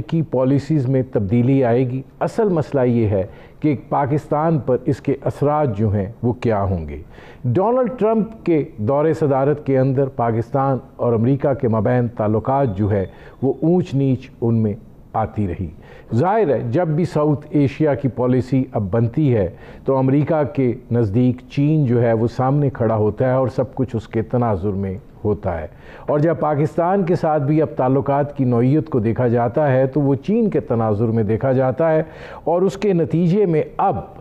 की पॉलिसीज़ में तब्दीली आएगी। असल मसला ये है कि पाकिस्तान पर इसके असरात जो हैं वो क्या होंगे। डोनाल्ड ट्रंप के दौरे सदारत के अंदर पाकिस्तान और अमेरिका के मबैन ताल्लुकात जो है वो ऊंच नीच उनमें आती रही। ज़ाहिर है जब भी साउथ एशिया की पॉलिसी अब बनती है तो अमेरिका के नज़दीक चीन जो है वो सामने खड़ा होता है और सब कुछ उसके तनाजुर में होता है। और जब पाकिस्तान के साथ भी अब ताल्लुकात की नौइयत को देखा जाता है तो वो चीन के तनाजुर में देखा जाता है और उसके नतीजे में अब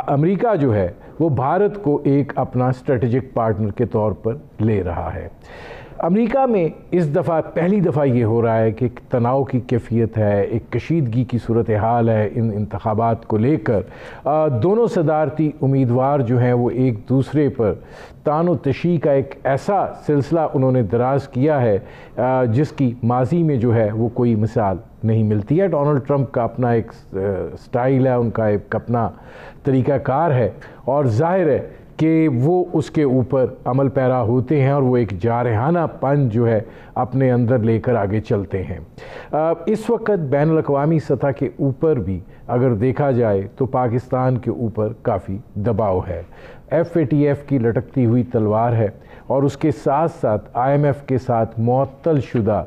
अमेरिका जो है वो भारत को एक अपना स्ट्रेटजिक पार्टनर के तौर पर ले रहा है। अमेरिका में इस दफ़ा पहली दफ़ा ये हो रहा है कि तनाव की कैफियत है, एक कशीदगी की सूरत हाल है इन इंतखाबात को लेकर। दोनों सदारती उम्मीदवार जो हैं वो एक दूसरे पर तानो तशी का एक ऐसा सिलसिला उन्होंने दराज किया है जिसकी माजी में जो है वो कोई मिसाल नहीं मिलती है। डोनाल्ड ट्रंप का अपना एक स्टाइल है, उनका एक अपना तरीक़ाकार है और ज़ाहिर है कि वो उसके ऊपर अमल पैरा होते हैं और वो एक जारहानापन जो है अपने अंदर लेकर आगे चलते हैं। इस वक्त बैनुल अक़वामी सतह के ऊपर भी अगर देखा जाए तो पाकिस्तान के ऊपर काफ़ी दबाव है। FATF की लटकती हुई तलवार है और उसके साथ साथ IMF के साथ मुअत्तल शुदा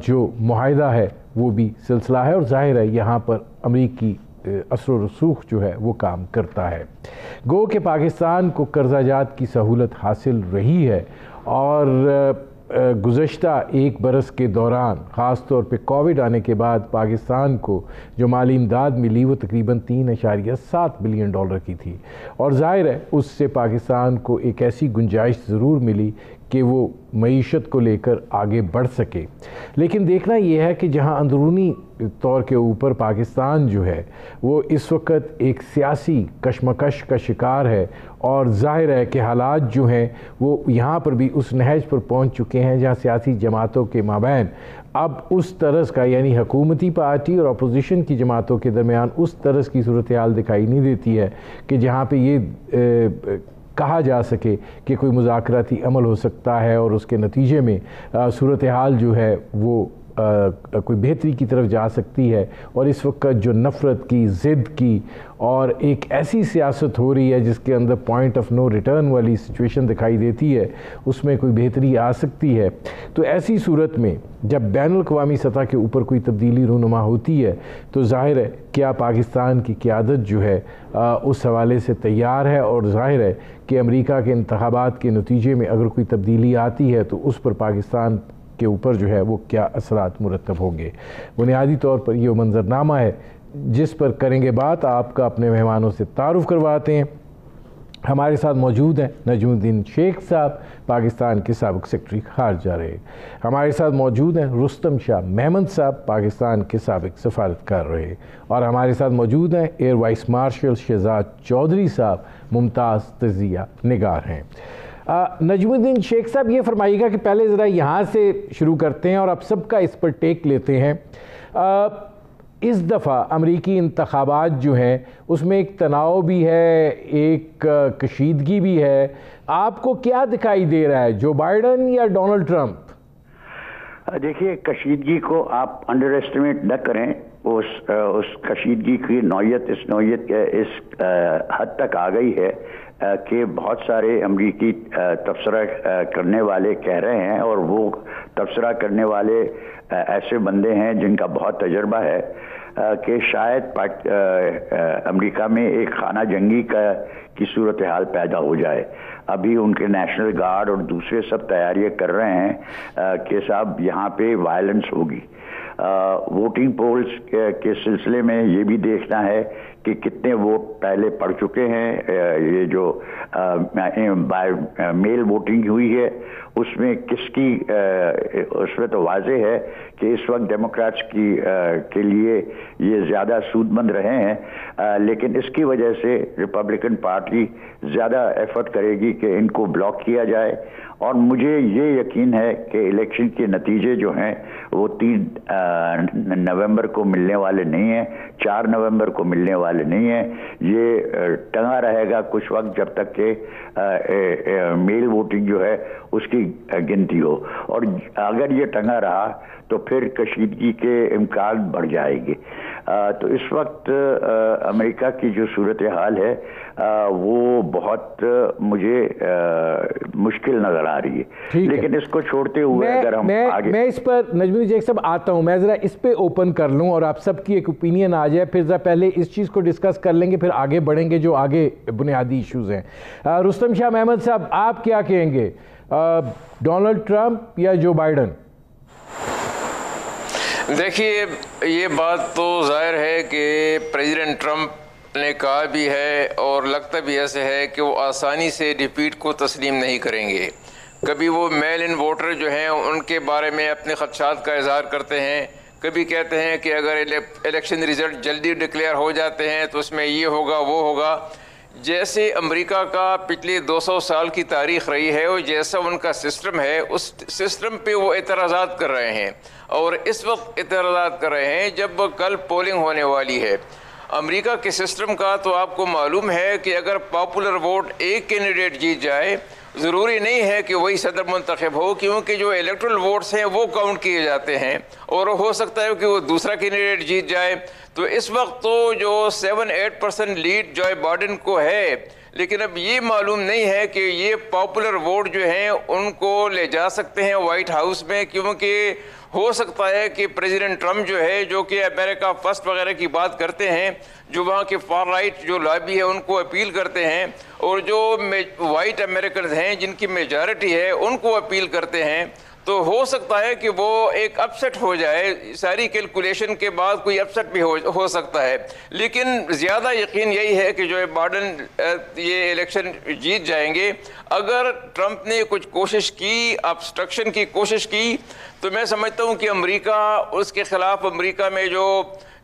जो मुआहिदा है वो भी सिलसिला है और ज़ाहिर है यहाँ पर अमरीकी असर व रसूख जो है वो काम करता है। गो कि पाकिस्तान को कर्जाजात की सहूलत हासिल रही है और गुज़श्ता एक बरस के दौरान ख़ास तौर पे कोविड आने के बाद पाकिस्तान को जो माली इमदाद मिली वो तकरीबन 3.7 बिलियन डॉलर की थी और ज़ाहिर है उससे पाकिस्तान को एक ऐसी गुंजाइश ज़रूर मिली कि वो मईशत को लेकर आगे बढ़ सके। लेकिन देखना यह है कि जहां अंदरूनी तौर के ऊपर पाकिस्तान जो है वो इस वक्त एक सियासी कशमकश का शिकार है और ज़ाहिर है कि हालात जो हैं वो यहाँ पर भी उस नहज पर पहुँच चुके हैं जहाँ सियासी जमातों के माबैन अब उस तरह का यानी हुकूमती पार्टी और अपोजिशन की जमातों के दरमियान उस तरह की सूरत हाल दिखाई नहीं देती है कि जहाँ पे ये कहा जा सके कि कोई मुज़ाकराती अमल हो सकता है और उसके नतीजे में सूरत हाल जो है वो कोई बेहतरी की तरफ जा सकती है। और इस वक्त जो नफ़रत की, ज़िद की और एक ऐसी सियासत हो रही है जिसके अंदर पॉइंट ऑफ नो रिटर्न वाली सिचुएशन दिखाई देती है, उसमें कोई बेहतरी आ सकती है। तो ऐसी सूरत में जब बैनुल अक़वामी सतह के ऊपर कोई तब्दीली रूनुमा होती है तो ज़ाहिर है क्या पाकिस्तान की क़यादत जो है उस हवाले से तैयार है और ज़ाहिर है कि अमेरिका के इंतखाबात के नतीजे में अगर कोई तब्दीली आती है तो उस पर पाकिस्तान के ऊपर जो है वो क्या असरात मुरतब होंगे। बुनियादी तौर पर ये मंजरनामा है जिस पर करेंगे बात। आपका अपने मेहमानों से तारुफ़ करवाते हैं। हमारे साथ मौजूद हैं नजमुद्दीन शेख साहब, पाकिस्तान के साबिक़ सेक्रेटरी ख़ारजा रहे। हमारे साथ मौजूद हैं रुस्तम शाह मेहमद साहब, पाकिस्तान के साबिक़ सफारतकार रहे। और हमारे साथ मौजूद हैं air vice marshal Shahzad Chaudhry साहब, मुमताज़ तज़िया निगार हैं। नजमुद्दीन शेख साहब ये फरमाइएगा कि पहले ज़रा यहाँ से शुरू करते हैं और आप सबका इस पर टेक लेते हैं। इस दफ़ा अमरीकी इंतखाबात जो हैं उसमें एक तनाव भी है, एक कशीदगी भी है। आपको क्या दिखाई दे रहा है, जो बाइडन या डोनाल्ड ट्रंप? देखिए, कशीदगी को आप अंडर एस्टिमेट न करें। उस कशीदगी की नौयत इस हद तक आ गई है कि बहुत सारे अमरीकी तबसरा करने वाले कह रहे हैं और वो तबसरा करने वाले ऐसे बंदे हैं जिनका बहुत तजर्बा है कि शायद अमेरिका में एक खाना जंगी की सूरत हाल पैदा हो जाए। अभी उनके नेशनल गार्ड और दूसरे सब तैयारियां कर रहे हैं कि साहब यहाँ पे वायलेंस होगी। वोटिंग पोल्स के सिलसिले में ये भी देखना है कि कितने वोट पहले पड़ चुके हैं। ये जो बाय मेल वोटिंग हुई है उसमें किसकी उसमें तो वाज़ेह है कि इस वक्त डेमोक्रेट्स के लिए ये ज़्यादा सूदमंद रहे हैं, लेकिन इसकी वजह से रिपब्लिकन पार्टी ज़्यादा एफर्ट करेगी कि इनको ब्लॉक किया जाए और मुझे ये यकीन है कि इलेक्शन के नतीजे जो हैं वो 3 नवंबर को मिलने वाले नहीं हैं, 4 नवंबर को मिलने वाले नहीं हैं। ये टंगा रहेगा कुछ वक्त जब तक कि मेल वोटिंग जो है उसकी गिनती हो, और अगर ये टंगा रहा तो फिर कशीदगी के इम्कान बढ़ जाएंगे। तो इस वक्त अमेरिका की जो सूरत हाल है वो बहुत मुझे मुश्किल नजर आ रही है। लेकिन इसको छोड़ते हुए अगर हम आगे, मैं इस पर नजमुद्दीन शेख साहब आता हूं, मैं ज़रा इस पे ओपन कर लूं और आप सबकी एक ओपिनियन आ जाए, फिर ज़रा पहले इस चीज़ को डिस्कस कर लेंगे, फिर आगे बढ़ेंगे जो आगे बुनियादी इश्यूज़ हैं। रुस्तम शाह महमद साहब, आप क्या कहेंगे, डोनाल्ड ट्रंप या जो बाइडन? देखिए, ये बात तो जाहिर है कि प्रेसिडेंट ट्रंप ने कहा भी है और लगता भी ऐसे है कि वो आसानी से डिफीट को तस्लीम नहीं करेंगे। कभी वो मेल इन वोटर जो हैं उनके बारे में अपने खदशात का इजहार करते हैं, कभी कहते हैं कि अगर इलेक्शन रिज़ल्ट जल्दी डिक्लेयर हो जाते हैं तो उसमें ये होगा वो होगा। जैसे अमेरिका का पिछले 200 साल की तारीख रही है और जैसा उनका सिस्टम है उस सिस्टम पे वो एतराज़ात कर रहे हैं, और इस वक्त एतराज़ात कर रहे हैं जब कल पोलिंग होने वाली है। अमेरिका के सिस्टम का तो आपको मालूम है कि अगर पॉपुलर वोट एक कैंडिडेट जीत जाए, ज़रूरी नहीं है कि वही सदर मुंतखब हो, क्योंकि जो इलेक्ट्रल वोट्स हैं वो काउंट किए जाते हैं और हो सकता है कि वो दूसरा कैंडिडेट जीत जाए। तो इस वक्त तो जो 7-8% लीड जो बाइडेन को है, लेकिन अब ये मालूम नहीं है कि ये पॉपुलर वोट जो हैं उनको ले जा सकते हैं वाइट हाउस में, क्योंकि हो सकता है कि प्रेसिडेंट ट्रंप जो है, जो कि अमेरिका फर्स्ट वगैरह की बात करते हैं, जो वहाँ के फार राइट जो लॉबी है उनको अपील करते हैं, और जो वाइट अमेरिकन हैं जिनकी मेजॉरिटी है उनको अपील करते हैं, तो हो सकता है कि वो एक अपसेट हो जाए। सारी कैलकुलेशन के बाद कोई अपसेट भी हो सकता है, लेकिन ज़्यादा यकीन यही है कि जो बाइडेन ये इलेक्शन जीत जाएंगे। अगर ट्रंप ने कुछ कोशिश की, ऑब्स्ट्रक्शन की कोशिश की, तो मैं समझता हूँ कि अमेरिका उसके ख़िलाफ़, अमेरिका में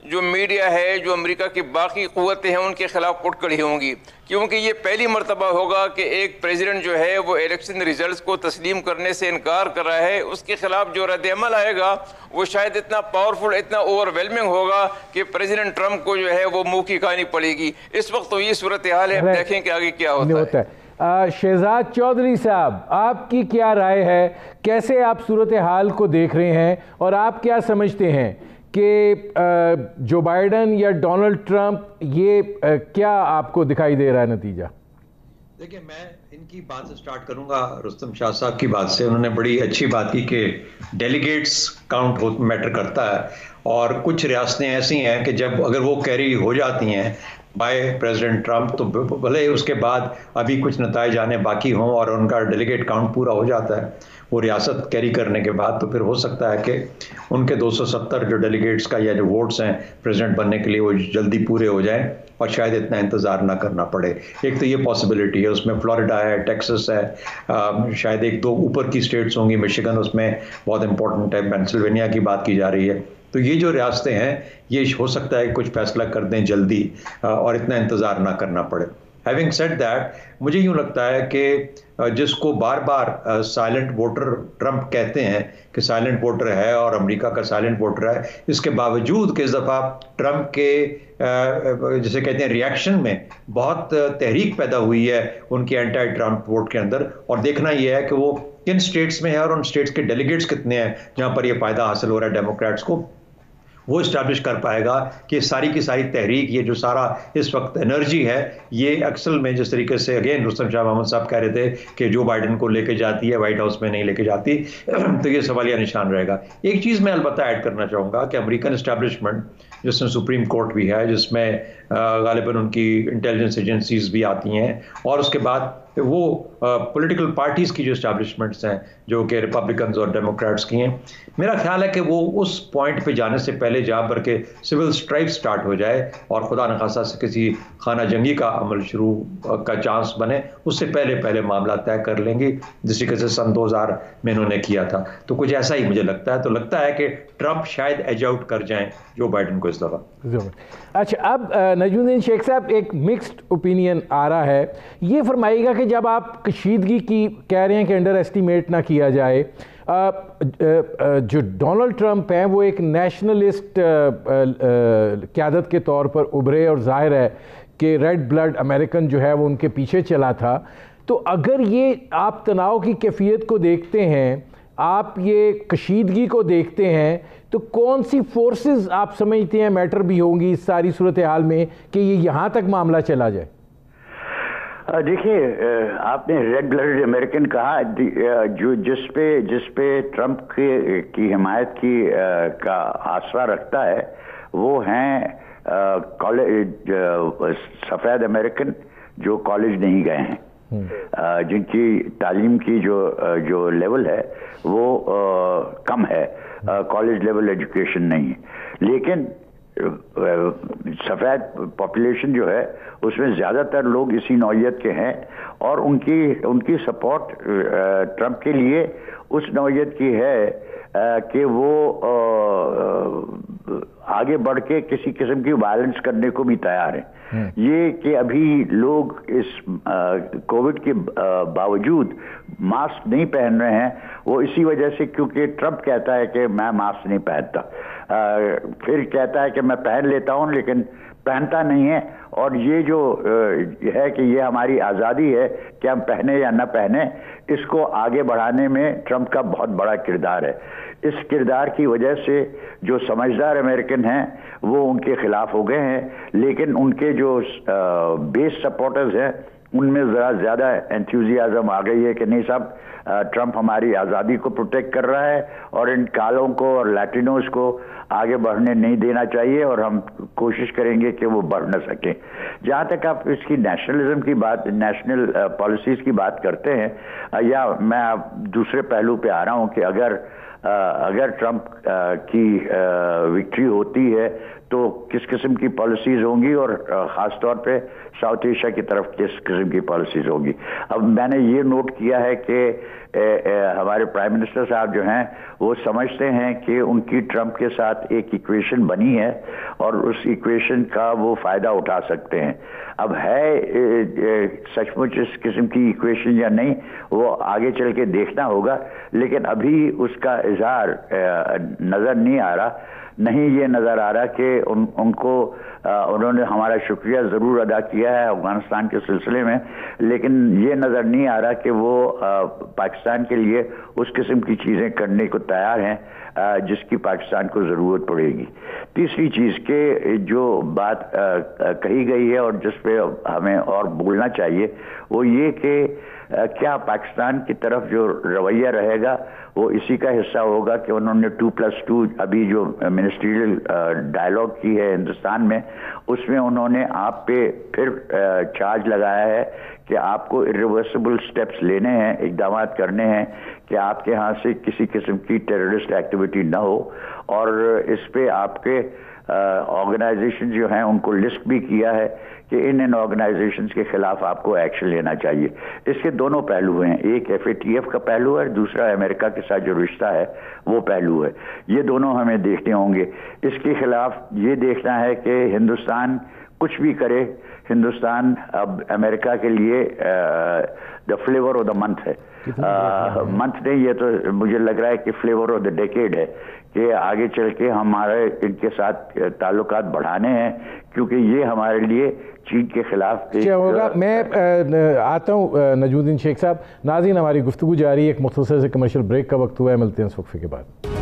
जो मीडिया है, जो अमेरिका की बाकी क़ुव्वतें हैं उनके ख़िलाफ़ उठ खड़ी होंगी, क्योंकि ये पहली मरतबा होगा कि एक प्रेसिडेंट जो है वो इलेक्शन रिजल्ट्स को तस्लीम करने से इनकार कर रहा है। उसके ख़िलाफ़ जो रद्द-ए-अमल आएगा वो शायद इतना पावरफुल, इतना ओवरवेलमिंग होगा कि प्रेसिडेंट ट्रंप को जो है वो मुँह की खानी पड़ेगी। इस वक्त तो ये सूरत हाल है, देखें कि आगे क्या होता है। शहजाद चौधरी साहब, आपकी क्या राय है, कैसे आप सूरत हाल को देख रहे हैं और आप क्या समझते हैं कि जो बाइडन या डोनाल्ड ट्रंप, ये क्या आपको दिखाई दे रहा है नतीजा? देखिए, मैं इनकी बात से स्टार्ट करूंगा, रुस्तम शाह साहब की बात से। उन्होंने बड़ी अच्छी बात की कि डेलीगेट्स काउंट मैटर करता है, और कुछ रियासतें ऐसी हैं कि जब अगर वो कैरी हो जाती हैं बाय प्रेसिडेंट ट्रंप, तो भले उसके बाद अभी कुछ नताइज आने बाकी हों और उनका डेलीगेट काउंट पूरा हो जाता है वो रियासत कैरी करने के बाद, तो फिर हो सकता है कि उनके 270 जो डेलीगेट्स का या जो वोट्स हैं प्रेसिडेंट बनने के लिए वो जल्दी पूरे हो जाएं और शायद इतना इंतज़ार ना करना पड़े। एक तो ये पॉसिबिलिटी है, उसमें फ्लोरिडा है, टेक्सास है, शायद 1-2 ऊपर की स्टेट्स होंगी, मिशिगन उसमें बहुत इंपॉर्टेंट है, पेंसिल्वेनिया की बात की जा रही है। तो ये जो रियासतें हैं ये हो सकता है कुछ फैसला कर दें जल्दी और इतना इंतज़ार ना करना पड़े। हैविंग सेड दैट, मुझे यूँ लगता है कि जिसको बार बार साइलेंट वोटर ट्रंप कहते हैं कि साइलेंट वोटर है और अमेरिका का साइलेंट वोटर है, इसके बावजूद कि इस दफ़ा ट्रंप के जिसे कहते हैं रिएक्शन में बहुत तहरीक पैदा हुई है उनकी एंटी ट्रंप वोट के अंदर, और देखना यह है कि वो किन स्टेट्स में है और उन स्टेट्स के डेलीगेट्स कितने हैं जहाँ पर ये फ़ायदा हासिल हो रहा है डेमोक्रेट्स को, वो इस्टेब्लिश कर पाएगा कि सारी की सारी तहरीक, ये जो सारा इस वक्त एनर्जी है, ये अक्सर में जिस तरीके से अगेन रुस्तम शाह महमूद साहब कह रहे थे कि जो बाइडन को लेके जाती है वाइट हाउस में नहीं लेके जाती, तो ये सवालिया निशान रहेगा। एक चीज़ मैं अलबत्ता ऐड करना चाहूँगा कि अमेरिकन इस्टेब्लिशमेंट, जिसमें सुप्रीम कोर्ट भी है, जिसमें गालिबन उनकी इंटेलिजेंस एजेंसीज भी आती हैं, और उसके बाद वो पॉलिटिकल पार्टीज़ की जो इस्टेब्लिशमेंट्स हैं जो कि रिपब्लिकन्स और डेमोक्रेट्स की हैं, मेरा ख्याल है कि वो उस पॉइंट पे जाने से पहले जहाँ पर के सिविल स्ट्राइफ स्टार्ट हो जाए और खुदा न खासा से किसी खाना जंगी का अमल शुरू का चांस बने, उससे पहले पहले मामला तय कर लेंगे, जिस तरीके से सन 2000 में इन्होंने किया था। तो कुछ ऐसा ही मुझे लगता है। तो लगता है कि ट्रंप शायद एज आउट कर जाएं जो बाइडन को इस दफ़ा। अच्छा, अब नजमुद्दीन शेख साहब, एक मिक्स्ड ओपिनियन आ रहा है, ये फरमाइएगा कि जब आप कशीदगी की कह रहे हैं कि अंडर एस्टिमेट ना किया जाए, जो डोनाल्ड ट्रंप हैं वो एक नेशनलिस्ट क़यादत के तौर पर उभरे और जाहिर है कि रेड ब्लड अमेरिकन जो है वो उनके पीछे चला था। तो अगर ये आप तनाव की कैफियत को देखते हैं, आप ये कशीदगी को देखते हैं, तो कौन सी फोर्सेस आप समझते हैं मैटर भी होंगी इस सारी सूरत हाल में कि ये यहाँ तक मामला चला जाए? देखिए, आपने रेड ब्लडेड अमेरिकन कहा, जो जिस पे ट्रंप की हिमायत का आसरा रखता है वो हैं कॉलेज सफ़ेद अमेरिकन जो कॉलेज नहीं गए हैं, जिनकी तालीम की जो लेवल है वो कम है, कॉलेज लेवल एजुकेशन नहीं है। लेकिन सफ़ेद पॉपुलेशन जो है उसमें ज़्यादातर लोग इसी नौइयत के हैं और उनकी सपोर्ट ट्रंप के लिए उस नौइयत की है कि वो आगे बढ़ के किसी किस्म की वायलेंस करने को भी तैयार है। ये कि अभी लोग इस कोविड के बावजूद मास्क नहीं पहन रहे हैं, वो इसी वजह से क्योंकि ट्रंप कहता है कि मैं मास्क नहीं पहनता, फिर कहता है कि मैं पहन लेता हूं लेकिन पहनता नहीं है। और ये जो है कि ये हमारी आज़ादी है कि हम पहने या न पहने, इसको आगे बढ़ाने में ट्रंप का बहुत बड़ा किरदार है। इस किरदार की वजह से जो समझदार अमेरिकन हैं वो उनके खिलाफ हो गए हैं, लेकिन उनके जो बेस सपोर्टर्स हैं उनमें ज़रा ज़्यादा एंथुजियाज़म आ गई है कि नहीं साहब, ट्रंप हमारी आज़ादी को प्रोटेक्ट कर रहा है और इन कालों को और लैटिनोज को आगे बढ़ने नहीं देना चाहिए और हम कोशिश करेंगे कि वो बढ़ न सकें। जहाँ तक आप इसकी नेशनलिज्म की बात, नेशनल पॉलिसीज़ की बात करते हैं, या मैं अब दूसरे पहलू पे आ रहा हूँ कि अगर ट्रंप की विक्ट्री होती है तो किस किस्म की पॉलिसीज़ होंगी और ख़ास तौर पे साउथ एशिया की तरफ किस किस्म की पॉलिसीज़ होंगी। अब मैंने ये नोट किया है कि हमारे प्राइम मिनिस्टर साहब जो हैं वो समझते हैं कि उनकी ट्रंप के साथ एक इक्वेशन बनी है और उस इक्वेशन का वो फ़ायदा उठा सकते हैं। अब है सचमुच इस किस्म की इक्वेशन या नहीं, वो आगे चल के देखना होगा, लेकिन अभी उसका इजहार नज़र नहीं आ रहा। नहीं ये नज़र आ रहा कि उन्होंने हमारा शुक्रिया ज़रूर अदा किया है अफगानिस्तान के सिलसिले में, लेकिन ये नज़र नहीं आ रहा कि वो पाकिस्तान के लिए उस किस्म की चीज़ें करने को तैयार हैं जिसकी पाकिस्तान को ज़रूरत पड़ेगी। तीसरी चीज़ के जो बात कही गई है और जिस पे हमें और बोलना चाहिए वो ये कि क्या पाकिस्तान की तरफ जो रवैया रहेगा वो इसी का हिस्सा होगा कि उन्होंने 2+2 अभी जो मिनिस्ट्रियल डायलॉग की है हिंदुस्तान में, उसमें उन्होंने आप पे फिर चार्ज लगाया है कि आपको इरिवर्सिबल स्टेप्स लेने हैं, इक़दाम करने हैं कि आपके यहाँ से किसी किस्म की टेररिस्ट एक्टिविटी ना हो, और इस पे आपके ऑर्गेनाइजेशन जो हैं उनको लिस्ट भी किया है कि इन ऑर्गेनाइजेशंस के खिलाफ आपको एक्शन लेना चाहिए। इसके दोनों पहलू हैं, एक FATF का पहलू है, दूसरा अमेरिका के साथ जो रिश्ता है वो पहलू है। ये दोनों हमें देखने होंगे। इसके खिलाफ ये देखना है कि हिंदुस्तान कुछ भी करे, हिंदुस्तान अब अमेरिका के लिए the flavour of the month है। मंथ नहीं, ये तो मुझे लग रहा है कि फ्लेवर ऑफ द डेकेड है कि आगे चल के हमारे इनके साथ ताल्लुकात बढ़ाने हैं, क्योंकि ये हमारे लिए चीन के खिलाफ क्या होगा। मैं आता हूँ नजमुद्दीन शेख साहब। नाज़रीन, हमारी गुफ्तगू जारी है, एक मुख्तसर से कमर्शियल ब्रेक का वक्त हुआ है, मिलते हैं इस वक्फे के बाद।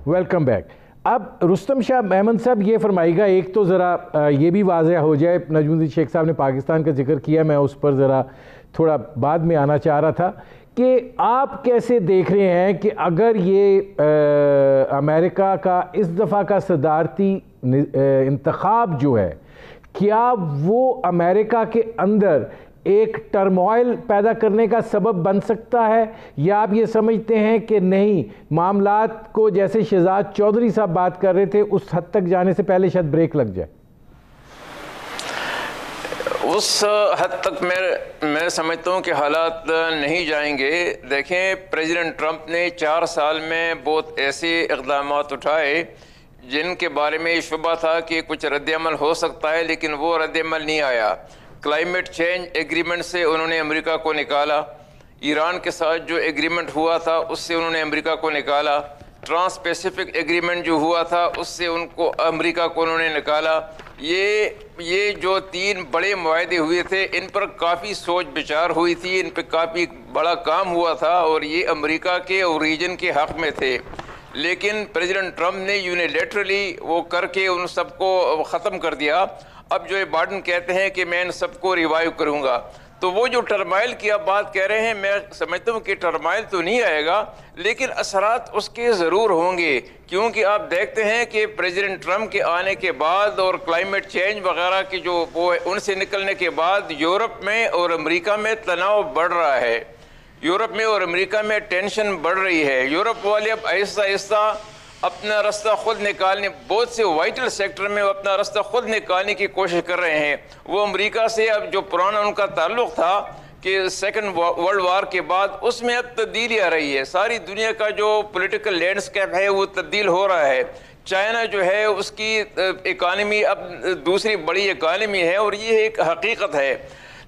Welcome back. अब रुस्तम शाह मेमन साहब ये फरमाइएगा, एक तो ज़रा ये भी वाज़ेह हो जाए, नजमुद्दीन शेख साहब ने पाकिस्तान का जिक्र किया, मैं उस पर ज़रा थोड़ा बाद में आना चाह रहा था कि आप कैसे देख रहे हैं कि अगर ये अमेरिका का इस दफ़ा का सदारती इंतखाब जो है, क्या वो अमेरिका के अंदर एक टर्मोइल पैदा करने का सबब बन सकता है, या आप ये समझते हैं कि नहीं, मामलात को जैसे शहजाद चौधरी साहब बात कर रहे थे उस हद तक जाने से पहले शायद ब्रेक लग जाए? उस हद तक मैं समझता हूँ कि हालात नहीं जाएंगे। देखें, प्रेसिडेंट ट्रंप ने 4 साल में बहुत ऐसे इक़दाम उठाए जिनके बारे में शुबा था कि कुछ रद्दअमल हो सकता है, लेकिन वो रद्दअमल नहीं आया। क्लाइमेट चेंज एग्रीमेंट से उन्होंने अमेरिका को निकाला, ईरान के साथ जो एग्रीमेंट हुआ था उससे उन्होंने अमेरिका को निकाला, ट्रांस पैसिफिक एग्रीमेंट जो हुआ था उससे उनको अमेरिका को उन्होंने निकाला। ये जो 3 बड़े मुआहदे हुए थे इन पर काफ़ी सोच विचार हुई थी, इन पर काफ़ी बड़ा काम हुआ था और ये अमेरिका के और रीजन के हक़ में थे। लेकिन प्रेसिडेंट ट्रंप ने यूनिलेटरली वो करके उन सबको ख़त्म कर दिया। अब जो बाइडेन कहते हैं कि मैं इन सबको रिवाइव करूँगा, तो वो जो टर्माइल की आप बात कह रहे हैं, मैं समझता हूँ कि टर्माइल तो नहीं आएगा, लेकिन असरात उसके ज़रूर होंगे। क्योंकि आप देखते हैं कि प्रेसिडेंट ट्रंप के आने के बाद और क्लाइमेट चेंज वगैरह की जो वो उनसे निकलने के बाद यूरोप में और अमेरिका में तनाव बढ़ रहा है, यूरोप में और अमेरिका में टेंशन बढ़ रही है। यूरोप वाले अब आहिस्ता आहिस्ता अपना रास्ता खुद निकालने, बहुत से वाइटल सेक्टर में अपना रास्ता खुद निकालने की कोशिश कर रहे हैं। वो अमेरिका से अब जो पुराना उनका ताल्लुक़ था कि सेकंड वर्ल्ड वार के बाद, उसमें अब तब्दीली आ रही है। सारी दुनिया का जो पॉलिटिकल लैंडस्केप है वो तब्दील हो रहा है। चाइना जो है उसकी इकानमी अब दूसरी बड़ी इकानमी है और ये एक हकीकत है।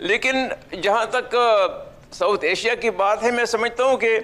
लेकिन जहाँ तक साउथ एशिया की बात है, मैं समझता हूँ कि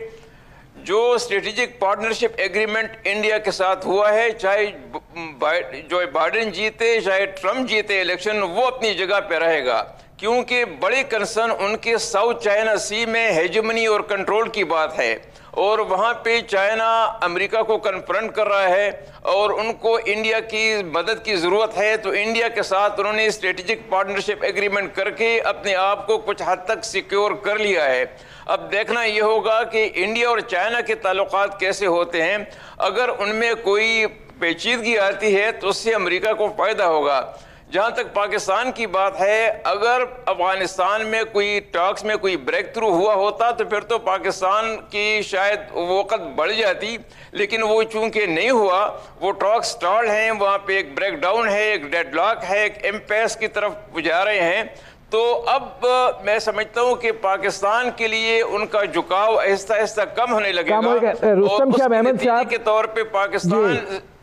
जो स्ट्रेटेजिक पार्टनरशिप एग्रीमेंट इंडिया के साथ हुआ है, चाहे जो बाइडेन जीते चाहे ट्रंप जीते इलेक्शन, वो अपनी जगह पे रहेगा। क्योंकि बड़े कंसर्न उनके साउथ चाइना सी में हेजेमनी और कंट्रोल की बात है और वहाँ पे चाइना अमेरिका को कन्फ्रंट कर रहा है और उनको इंडिया की मदद की ज़रूरत है। तो इंडिया के साथ उन्होंने स्ट्रेटेजिक पार्टनरशिप एग्रीमेंट करके अपने आप को कुछ हद तक सिक्योर कर लिया है। अब देखना ये होगा कि इंडिया और चाइना के ताल्लुकात कैसे होते हैं। अगर उनमें कोई पेचीदगी आती है तो उससे अमेरिका को फ़ायदा होगा। जहाँ तक पाकिस्तान की बात है, अगर अफगानिस्तान में कोई टॉक्स में कोई ब्रेक थ्रू हुआ होता तो फिर तो पाकिस्तान की शायद वक़्त बढ़ जाती, लेकिन वो चूंकि नहीं हुआ, वो टॉक्स स्टॉल्ड हैं, वहाँ पे एक ब्रेक डाउन है, एक डेडलॉक है, एक इम्पैस की तरफ जा रहे हैं। तो अब मैं समझता हूँ कि पाकिस्तान के लिए उनका झुकाव आहिस्ता आहिस्ता कम होने लगेगा। रुस्तम शाह अहमद साहब के तौर पे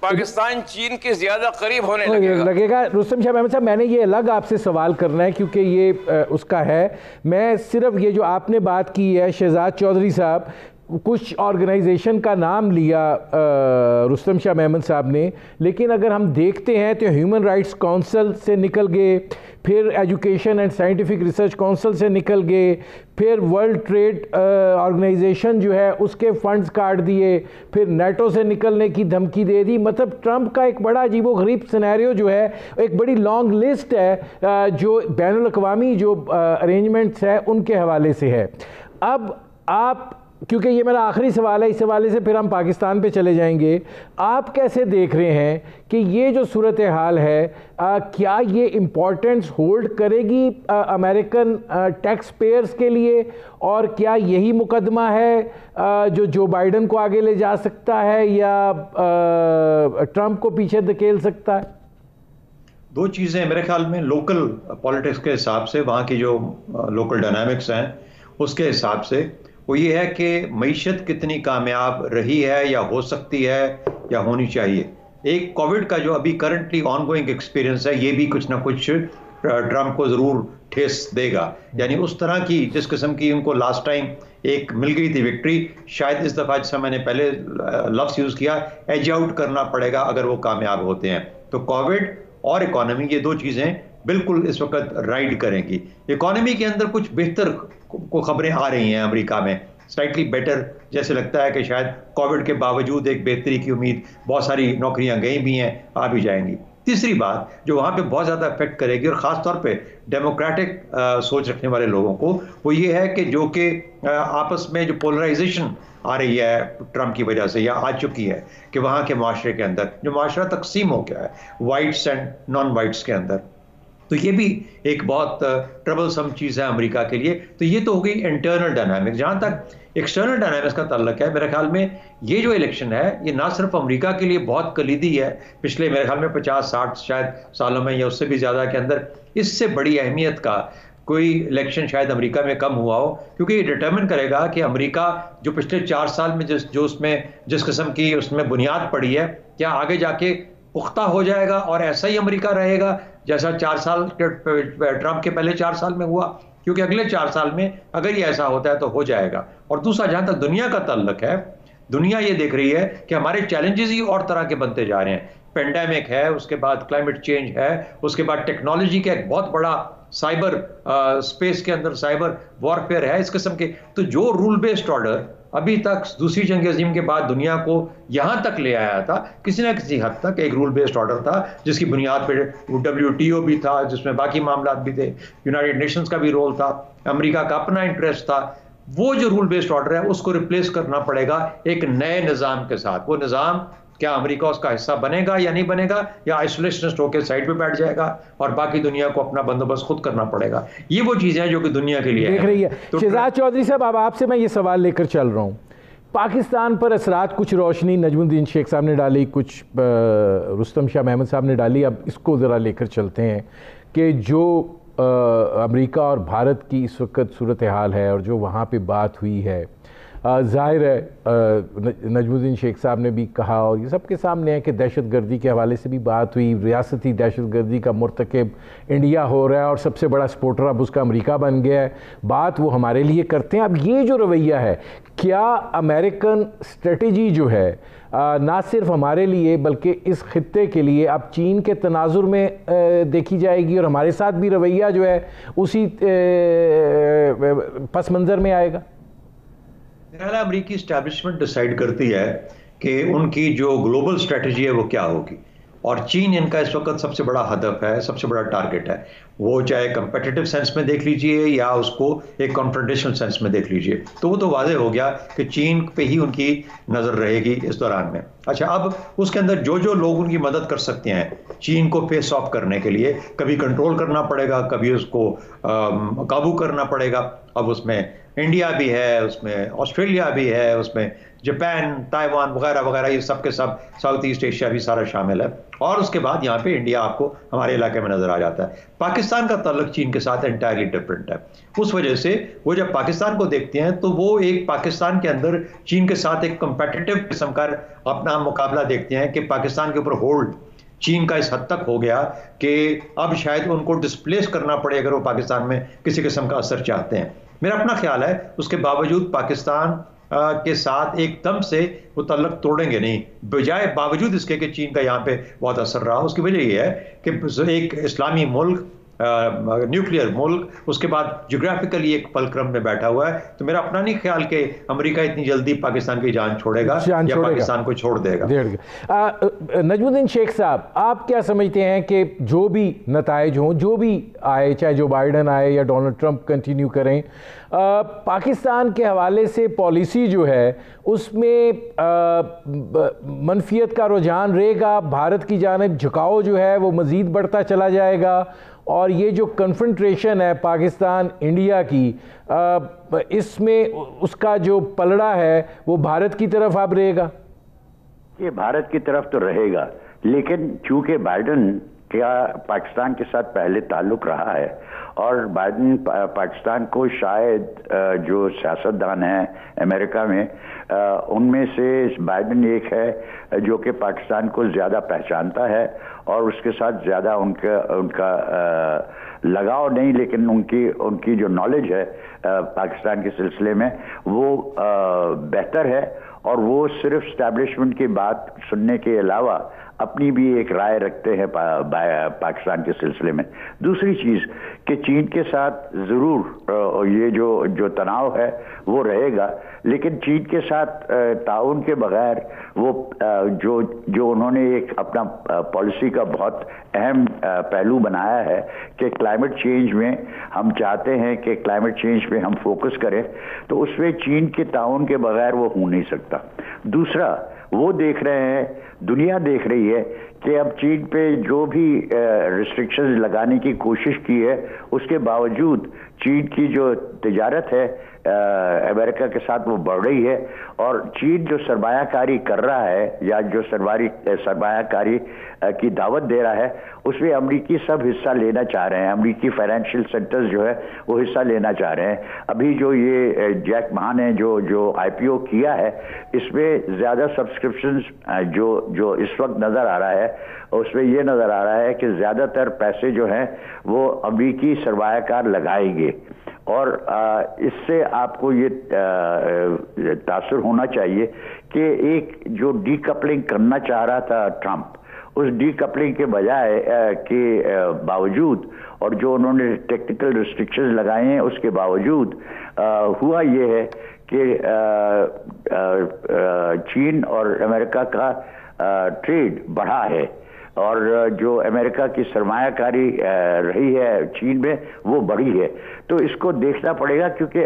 पाकिस्तान चीन के ज्यादा करीब होने लगेगा। रुस्तम शाह अहमद साहब, मैंने ये अलग आपसे सवाल करना है क्योंकि ये उसका है। मैं सिर्फ ये जो आपने बात की है, शहजाद चौधरी साहब कुछ ऑर्गेनाइजेशन का नाम लिया रुस्तम शाह अहमद साहब ने, लेकिन अगर हम देखते हैं तो ह्यूमन राइट्स काउंसिल से निकल गए, फिर education and scientific research council से निकल गए, फिर वर्ल्ड ट्रेड ऑर्गेनाइजेशन जो है उसके फंड्स काट दिए, फिर नेटो से निकलने की धमकी दे दी। मतलब ट्रंप का एक बड़ा अजीबोगरीब सिनेरियो जो है, एक बड़ी लॉन्ग लिस्ट है जो बैनुल अक़वामी जो अरेंजमेंट्स है उनके हवाले से है। अब आप, क्योंकि ये मेरा आखिरी सवाल है, इस हवाले से फिर हम पाकिस्तान पे चले जाएंगे, आप कैसे देख रहे हैं कि ये जो सूरत हाल है, क्या ये इम्पोर्टेंस होल्ड करेगी अमेरिकन टैक्स पेयर्स के लिए, और क्या यही मुकदमा है जो बाइडेन को आगे ले जा सकता है या ट्रंप को पीछे धकेल सकता है? दो चीज़ें मेरे ख्याल में, लोकल पॉलिटिक्स के हिसाब से, वहाँ की जो लोकल डायनामिक्स हैं उसके हिसाब से, वो ये है कि मईशत कितनी कामयाब रही है या हो सकती है या होनी चाहिए। एक कोविड का जो अभी करंटली ऑनगोइंग एक्सपीरियंस है, ये भी कुछ ना कुछ ट्रंप को ज़रूर ठेस देगा। यानी उस तरह की जिस किस्म की उनको लास्ट टाइम एक मिल गई थी विक्ट्री, शायद इस दफ़ा, जैसा मैंने पहले लफ्ज़ यूज़ किया, एज आउट करना पड़ेगा अगर वो कामयाब होते हैं। तो कोविड और इकॉनमी, ये दो चीज़ें बिल्कुल इस वक्त राइड करेंगी। इकॉनमी के अंदर कुछ बेहतर को खबरें आ रही हैं अमेरिका में, स्लाइटली बेटर, जैसे लगता है कि शायद कोविड के बावजूद एक बेहतरी की उम्मीद, बहुत सारी नौकरियां गई भी हैं, आ भी जाएंगी। तीसरी बात जो वहाँ पे बहुत ज़्यादा इफेक्ट करेगी और ख़ास तौर पे डेमोक्रेटिक सोच रखने वाले लोगों को, वो ये है कि जो कि आपस में जो पोलराइजेशन आ रही है ट्रंप की वजह से या आ चुकी है, कि वहाँ के माशरे के अंदर जो माशरा तकसीम हो गया है वाइट्स एंड नॉन वाइट्स के अंदर, तो ये भी एक बहुत ट्रबलसम चीज़ है अमेरिका के लिए। तो ये तो हो गई इंटरनल डायनामिक। जहाँ तक एक्सटर्नल डायनामिक्स का ताल्लुक है, मेरे ख्याल में ये जो इलेक्शन है ये ना सिर्फ अमेरिका के लिए बहुत कलीदी है, पिछले मेरे ख्याल में 50-60 शायद सालों में या उससे भी ज़्यादा के अंदर इससे बड़ी अहमियत का कोई इलेक्शन शायद अमेरिका में कम हुआ हो, क्योंकि ये डिटर्मिन करेगा कि अमेरिका जो पिछले 4 साल में जिस किस्म की उसमें बुनियाद पड़ी है, क्या आगे जाके पुख्ता हो जाएगा और ऐसा ही अमेरिका रहेगा जैसा 4 साल ट्रंप के पहले 4 साल में हुआ। क्योंकि अगले 4 साल में अगर ये ऐसा होता है तो हो जाएगा। और दूसरा, जहां तक दुनिया का ताल्लुक है, दुनिया ये देख रही है कि हमारे चैलेंजेस ही और तरह के बनते जा रहे हैं। पेंडेमिक है, उसके बाद क्लाइमेट चेंज है, उसके बाद टेक्नोलॉजी का एक बहुत बड़ा साइबर स्पेस के अंदर साइबर वॉरफेयर है, इस किस्म के। तो जो रूल बेस्ड ऑर्डर अभी तक दूसरी जंग अजीम के बाद दुनिया को यहां तक ले आया था, किसी ना किसी हद तक एक रूल बेस्ड ऑर्डर था, जिसकी बुनियाद पे WTO भी था, जिसमें बाकी मामला भी थे, यूनाइटेड नेशंस का भी रोल था, अमेरिका का अपना इंटरेस्ट था। वो जो रूल बेस्ड ऑर्डर है उसको रिप्लेस करना पड़ेगा एक नए निज़ाम के साथ। वो निज़ाम क्या अमेरिका उसका हिस्सा बनेगा या नहीं बनेगा, या आइसोलेशनिस्ट होकर साइड पे बैठ जाएगा और बाकी दुनिया को अपना बंदोबस्त खुद करना पड़ेगा। ये वो चीजें हैं जो कि दुनिया के लिए देख रही है। तो शहजाद चौधरी साहब, अब आपसे मैं ये सवाल लेकर चल रहा हूँ। पाकिस्तान पर असरात कुछ रोशनी नजमुद्दीन शेख साहब ने डाली, कुछ रुस्तम शाह महमूद साहब ने डाली। अब इसको ज़रा लेकर चलते हैं कि जो अमेरिका और भारत की इस वक्त सूरत हाल है और जो वहाँ पे बात हुई है, ज़ाहिर है नजमुद्दीन शेख साहब ने भी कहा और ये सबके सामने है कि दहशतगर्दी के हवाले से भी बात हुई। रियासती दहशतगर्दी का मुर्तकब इंडिया हो रहा है और सबसे बड़ा सपोर्टर अब उसका अमेरिका बन गया है। बात वो हमारे लिए करते हैं। अब ये जो रवैया है, क्या अमेरिकन स्ट्रेटजी जो है ना सिर्फ हमारे लिए बल्कि इस खित्ते के लिए अब चीन के तनाजुर में देखी जाएगी और हमारे साथ भी रवैया जो है उसी पस मंज़र में आएगा? अमेरिकी इस्टेब्लिशमेंट डिसाइड करती है कि उनकी जो ग्लोबल स्ट्रेटजी है वो क्या होगी, और चीन इनका इस वक्त सबसे बड़ा हदफ है, सबसे बड़ा टारगेट है। वो चाहे कंपेटिटिव सेंस में देख लीजिए या उसको एक कॉन्फ्रंटेशनल सेंस में देख लीजिए, तो वो तो वाज़ेह हो गया कि चीन पे ही उनकी नज़र रहेगी इस दौरान में। अच्छा, अब उसके अंदर जो जो लोग उनकी मदद कर सकते हैं चीन को फेस ऑफ करने के लिए, कभी कंट्रोल करना पड़ेगा, कभी उसको काबू करना पड़ेगा। अब उसमें इंडिया भी है, उसमें ऑस्ट्रेलिया भी है, उसमें जापान, ताइवान वगैरह वगैरह, ये सब के सब साउथ ईस्ट एशिया भी सारा शामिल है। और उसके बाद यहाँ पे इंडिया आपको हमारे इलाके में नजर आ जाता है। पाकिस्तान का ताल्लुक चीन के साथ एंटायरली डिफरेंट है। उस वजह से वो जब पाकिस्तान को देखते हैं तो वो एक पाकिस्तान के अंदर चीन के साथ एक कंपेटिटिव किस्म का अपना मुकाबला देखते हैं कि पाकिस्तान के ऊपर होल्ड चीन का इस हद तक हो गया कि अब शायद उनको डिस्प्लेस करना पड़े अगर वो पाकिस्तान में किसी किस्म का असर चाहते हैं। मेरा अपना ख्याल है उसके बावजूद पाकिस्तान के साथ एकदम से वो तल्लक तोड़ेंगे नहीं, बजाय बावजूद इसके कि चीन का यहाँ पे बहुत असर रहा। उसकी वजह ये है कि एक इस्लामी मुल्क, न्यूक्लियर मुल्क, उसके बाद ज्योग्राफिकली एक पलक्रम में बैठा हुआ है। तो मेरा अपना नहीं ख्याल कि अमेरिका इतनी जल्दी पाकिस्तान की जान छोड़ेगा या पाकिस्तान को छोड़ देगा। नजमुद्दीन शेख साहब, आप क्या समझते हैं कि जो भी नताइज हों, जो भी आए, चाहे जो बाइडन आए या डोनाल्ड ट्रंप कंटिन्यू करें, पाकिस्तान के हवाले से पॉलिसी जो है उसमें मनफियत का रुझान रहेगा, भारत की जानिब झुकाव जो है वो मज़ीद बढ़ता चला जाएगा, और ये जो कन्फ्रंट्रेशन है पाकिस्तान इंडिया की, इसमें उसका जो पलड़ा है वो भारत की तरफ अब रहेगा? ये भारत की तरफ तो रहेगा, लेकिन चूंकि बाइडन का पाकिस्तान के साथ पहले ताल्लुक रहा है और बाइडन पाकिस्तान को शायद जो सियासतदान हैं अमेरिका में उनमें से बाइडन एक है जो कि पाकिस्तान को ज़्यादा पहचानता है और उसके साथ ज़्यादा उनका लगाव नहीं, लेकिन उनकी जो नॉलेज है पाकिस्तान के सिलसिले में वो बेहतर है, और वो सिर्फ स्टैब्लिशमेंट की बात सुनने के अलावा अपनी भी एक राय रखते हैं पाकिस्तान के सिलसिले में। दूसरी चीज़ कि चीन के साथ ज़रूर ये जो तनाव है वो रहेगा, लेकिन चीन के साथ ताउन के बगैर वो जो उन्होंने एक अपना पॉलिसी का बहुत अहम पहलू बनाया है कि क्लाइमेट चेंज में हम चाहते हैं कि क्लाइमेट चेंज पे हम फोकस करें, तो उसमें चीन के ताउन के बगैर वो हो नहीं सकता। दूसरा, वो देख रहे हैं, दुनिया देख रही है कि अब चीन पे जो भी रिस्ट्रिक्शंस लगाने की कोशिश की है, उसके बावजूद चीन की जो तिजारत है अमेरिका के साथ वो बढ़ रही है। और चीन जो सरमायाकारी कर रहा है या जो सरमायाकारी की दावत दे रहा है, उसमें अमरीकी सब हिस्सा लेना चाह रहे हैं। अमरीकी फाइनेंशियल सेंटर्स जो है वो हिस्सा लेना चाह रहे हैं। अभी जो ये जैक मा ने जो IPO किया है, इसमें ज़्यादा सब्सक्रिप्शंस जो इस वक्त नज़र आ रहा है, उसमें ये नज़र आ रहा है कि ज़्यादातर पैसे जो हैं वो अमरीकी सरमायाकार लगाएंगे। और इससे आपको ये तासुर होना चाहिए कि एक जो डीकपलिंग करना चाह रहा था ट्रंप, उस डीकपलिंग के बजाय के बावजूद और जो उन्होंने टेक्निकल रिस्ट्रिक्शंस लगाए हैं उसके बावजूद हुआ ये है कि चीन और अमेरिका का ट्रेड बढ़ा है और जो अमेरिका की सरमायाकारी रही है चीन में वो बढ़ी है। तो इसको देखना पड़ेगा क्योंकि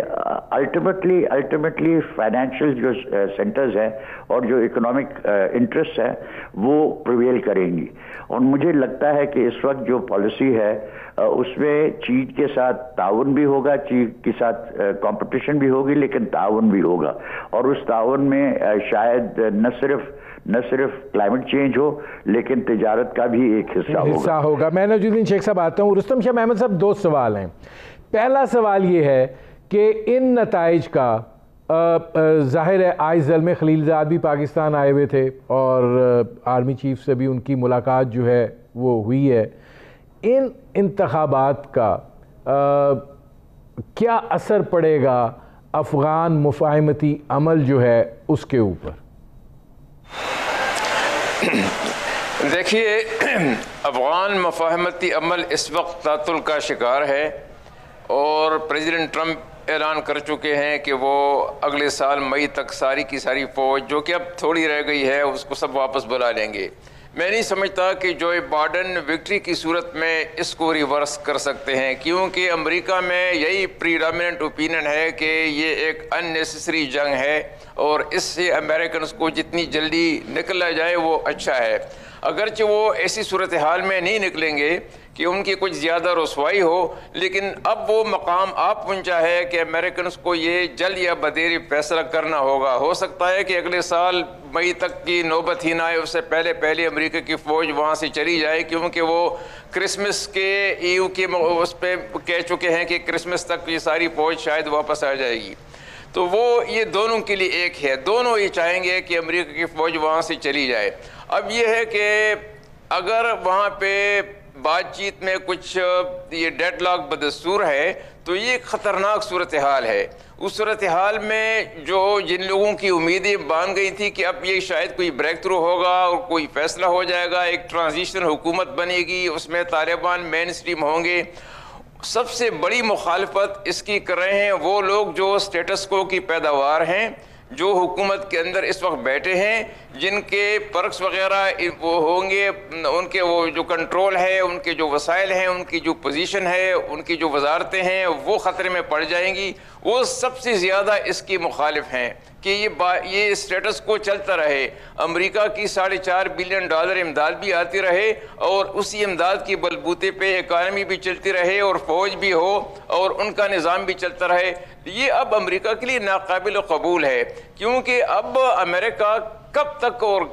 अल्टीमेटली फाइनेंशियल जो सेंटर्स हैं और जो इकोनॉमिक इंटरेस्ट है वो प्रिवेल करेंगी। और मुझे लगता है कि इस वक्त जो पॉलिसी है उसमें चीन के साथ ताउन भी होगा, चीन के साथ कंपटीशन भी होगी, लेकिन ताउन भी होगा। और उस ताउन में शायद न सिर्फ क्लाइमेट चेंज हो लेकिन तिजारत का भी एक हिस्सा होगा। मैं नजरुद्दीन शेख साहब आता हूँ। रुस्तम शाह महमद साहब, दो सवाल हैं। पहला सवाल ये है कि इन नताइज का ज़ाहिर है आज ज़ल्मे खलीलज़ाद भी पाकिस्तान आए हुए थे और आर्मी चीफ से भी उनकी मुलाकात जो है वो हुई है। इन इंतखाबात का क्या असर पड़ेगा अफ़गान मुफ़ाहमती अमल जो है उसके ऊपर? देखिए, अफ़गान मुफ़ाहमती अमल इस वक्त तातुल का शिकार है और प्रेसिडेंट ट्रंप ऐलान कर चुके हैं कि वो अगले साल मई तक सारी की सारी फ़ौज जो कि अब थोड़ी रह गई है उसको सब वापस बुला लेंगे। मैं नहीं समझता कि जो बाइडेन विक्ट्री की सूरत में इसको रिवर्स कर सकते हैं, क्योंकि अमेरिका में यही प्रीडोमिनेंट ओपिनियन है कि ये एक अननेसेसरी जंग है और इससे अमेरिकन को जितनी जल्दी निकला जाए वो अच्छा है। अगरचे वो ऐसी सूरत हाल में नहीं निकलेंगे कि उनकी कुछ ज़्यादा रसवाई हो, लेकिन अब वो मकाम आप पहुँचा है कि अमेरिकन को ये जल्द या बदेरी फैसला करना होगा। हो सकता है कि अगले साल मई तक की नौबत ही ना आए, उससे पहले अमेरिका की फ़ौज वहाँ से चली जाए, क्योंकि वो क्रिसमस के EU के उस पर कह चुके हैं कि क्रिसमस तक ये सारी फ़ौज शायद वापस आ जाएगी। तो वो ये दोनों के लिए एक है, दोनों ये चाहेंगे कि अमेरिका की फ़ौज वहाँ से चली जाए। अब ये है कि अगर वहाँ पे बातचीत में कुछ ये डेडलॉक बदस्तूर है तो ये ख़तरनाक सूरत हाल है। उस सूरत हाल में जो जिन लोगों की उम्मीदें बांध गई थी कि अब ये शायद कोई ब्रेक थ्रू होगा और कोई फ़ैसला हो जाएगा, एक ट्रांजिशन हुकूमत बनेगी, उसमें तालिबान मेन स्ट्रीम होंगे, सबसे बड़ी मुखालफत इसकी कर रहे हैं वो लोग जो स्टेटस को की पैदावार हैं, जो हुकूमत के अंदर इस वक्त बैठे हैं, जिनके पर्क्स वगैरह वो होंगे, उनके वो जो कंट्रोल है, उनके जो वसाइल हैं, उनकी जो पोजीशन है, उनकी जो वजारतें हैं वो ख़तरे में पड़ जाएंगी। वो सबसे ज़्यादा इसकी मुखालिफ हैं कि ये स्टेटस को चलता रहे, अमेरिका की $4.5 बिलियन इमदाद भी आती रहे और उसी इमदाद की बलबूते पे इकानमी भी चलती रहे और फ़ौज भी हो और उनका निज़ाम भी चलता रहे। ये अब अमेरिका के लिए नाकाबिल कबूल है, क्योंकि अब अमेरिका कब तक और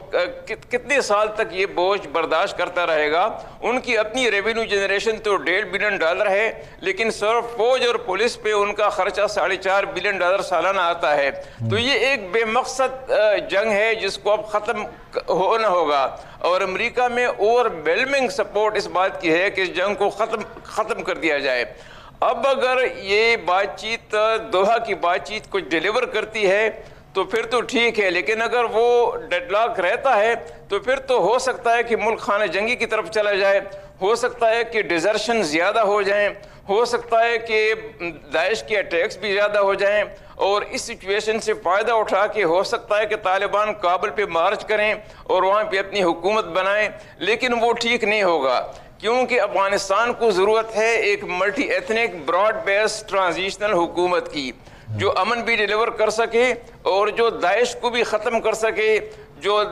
कितने साल तक ये बोझ बर्दाश्त करता रहेगा। उनकी अपनी रेवेन्यू जनरेशन तो $1.5 बिलियन है, लेकिन सिर्फ फौज और पुलिस पे उनका खर्चा $4.5 बिलियन सालाना आता है। तो ये एक बेमकसद जंग है जिसको अब ख़त्म होना होगा और अमेरिका में ओवरवेलमिंग सपोर्ट इस बात की है कि इस जंग को ख़त्म कर दिया जाए। अब अगर ये बातचीत दोहा की बातचीत कुछ डिलीवर करती है तो फिर तो ठीक है, लेकिन अगर वो डेडलॉक रहता है तो फिर तो हो सकता है कि मुल्क खाना जंगी की तरफ चला जाए, हो सकता है कि डिजर्शन ज़्यादा हो जाएं, हो सकता है कि दाइश के अटैक्स भी ज़्यादा हो जाएं और इस सिचुएशन से फ़ायदा उठा के हो सकता है कि तालिबान काबुल पे मार्च करें और वहाँ पे अपनी हुकूमत बनाएं। लेकिन वो ठीक नहीं होगा, क्योंकि अफगानिस्तान को ज़रूरत है एक multi ethnic broad based transitional हुकूमत की, जो अमन भी डिलीवर कर सके और जो दाइश को भी ख़त्म कर सके, जो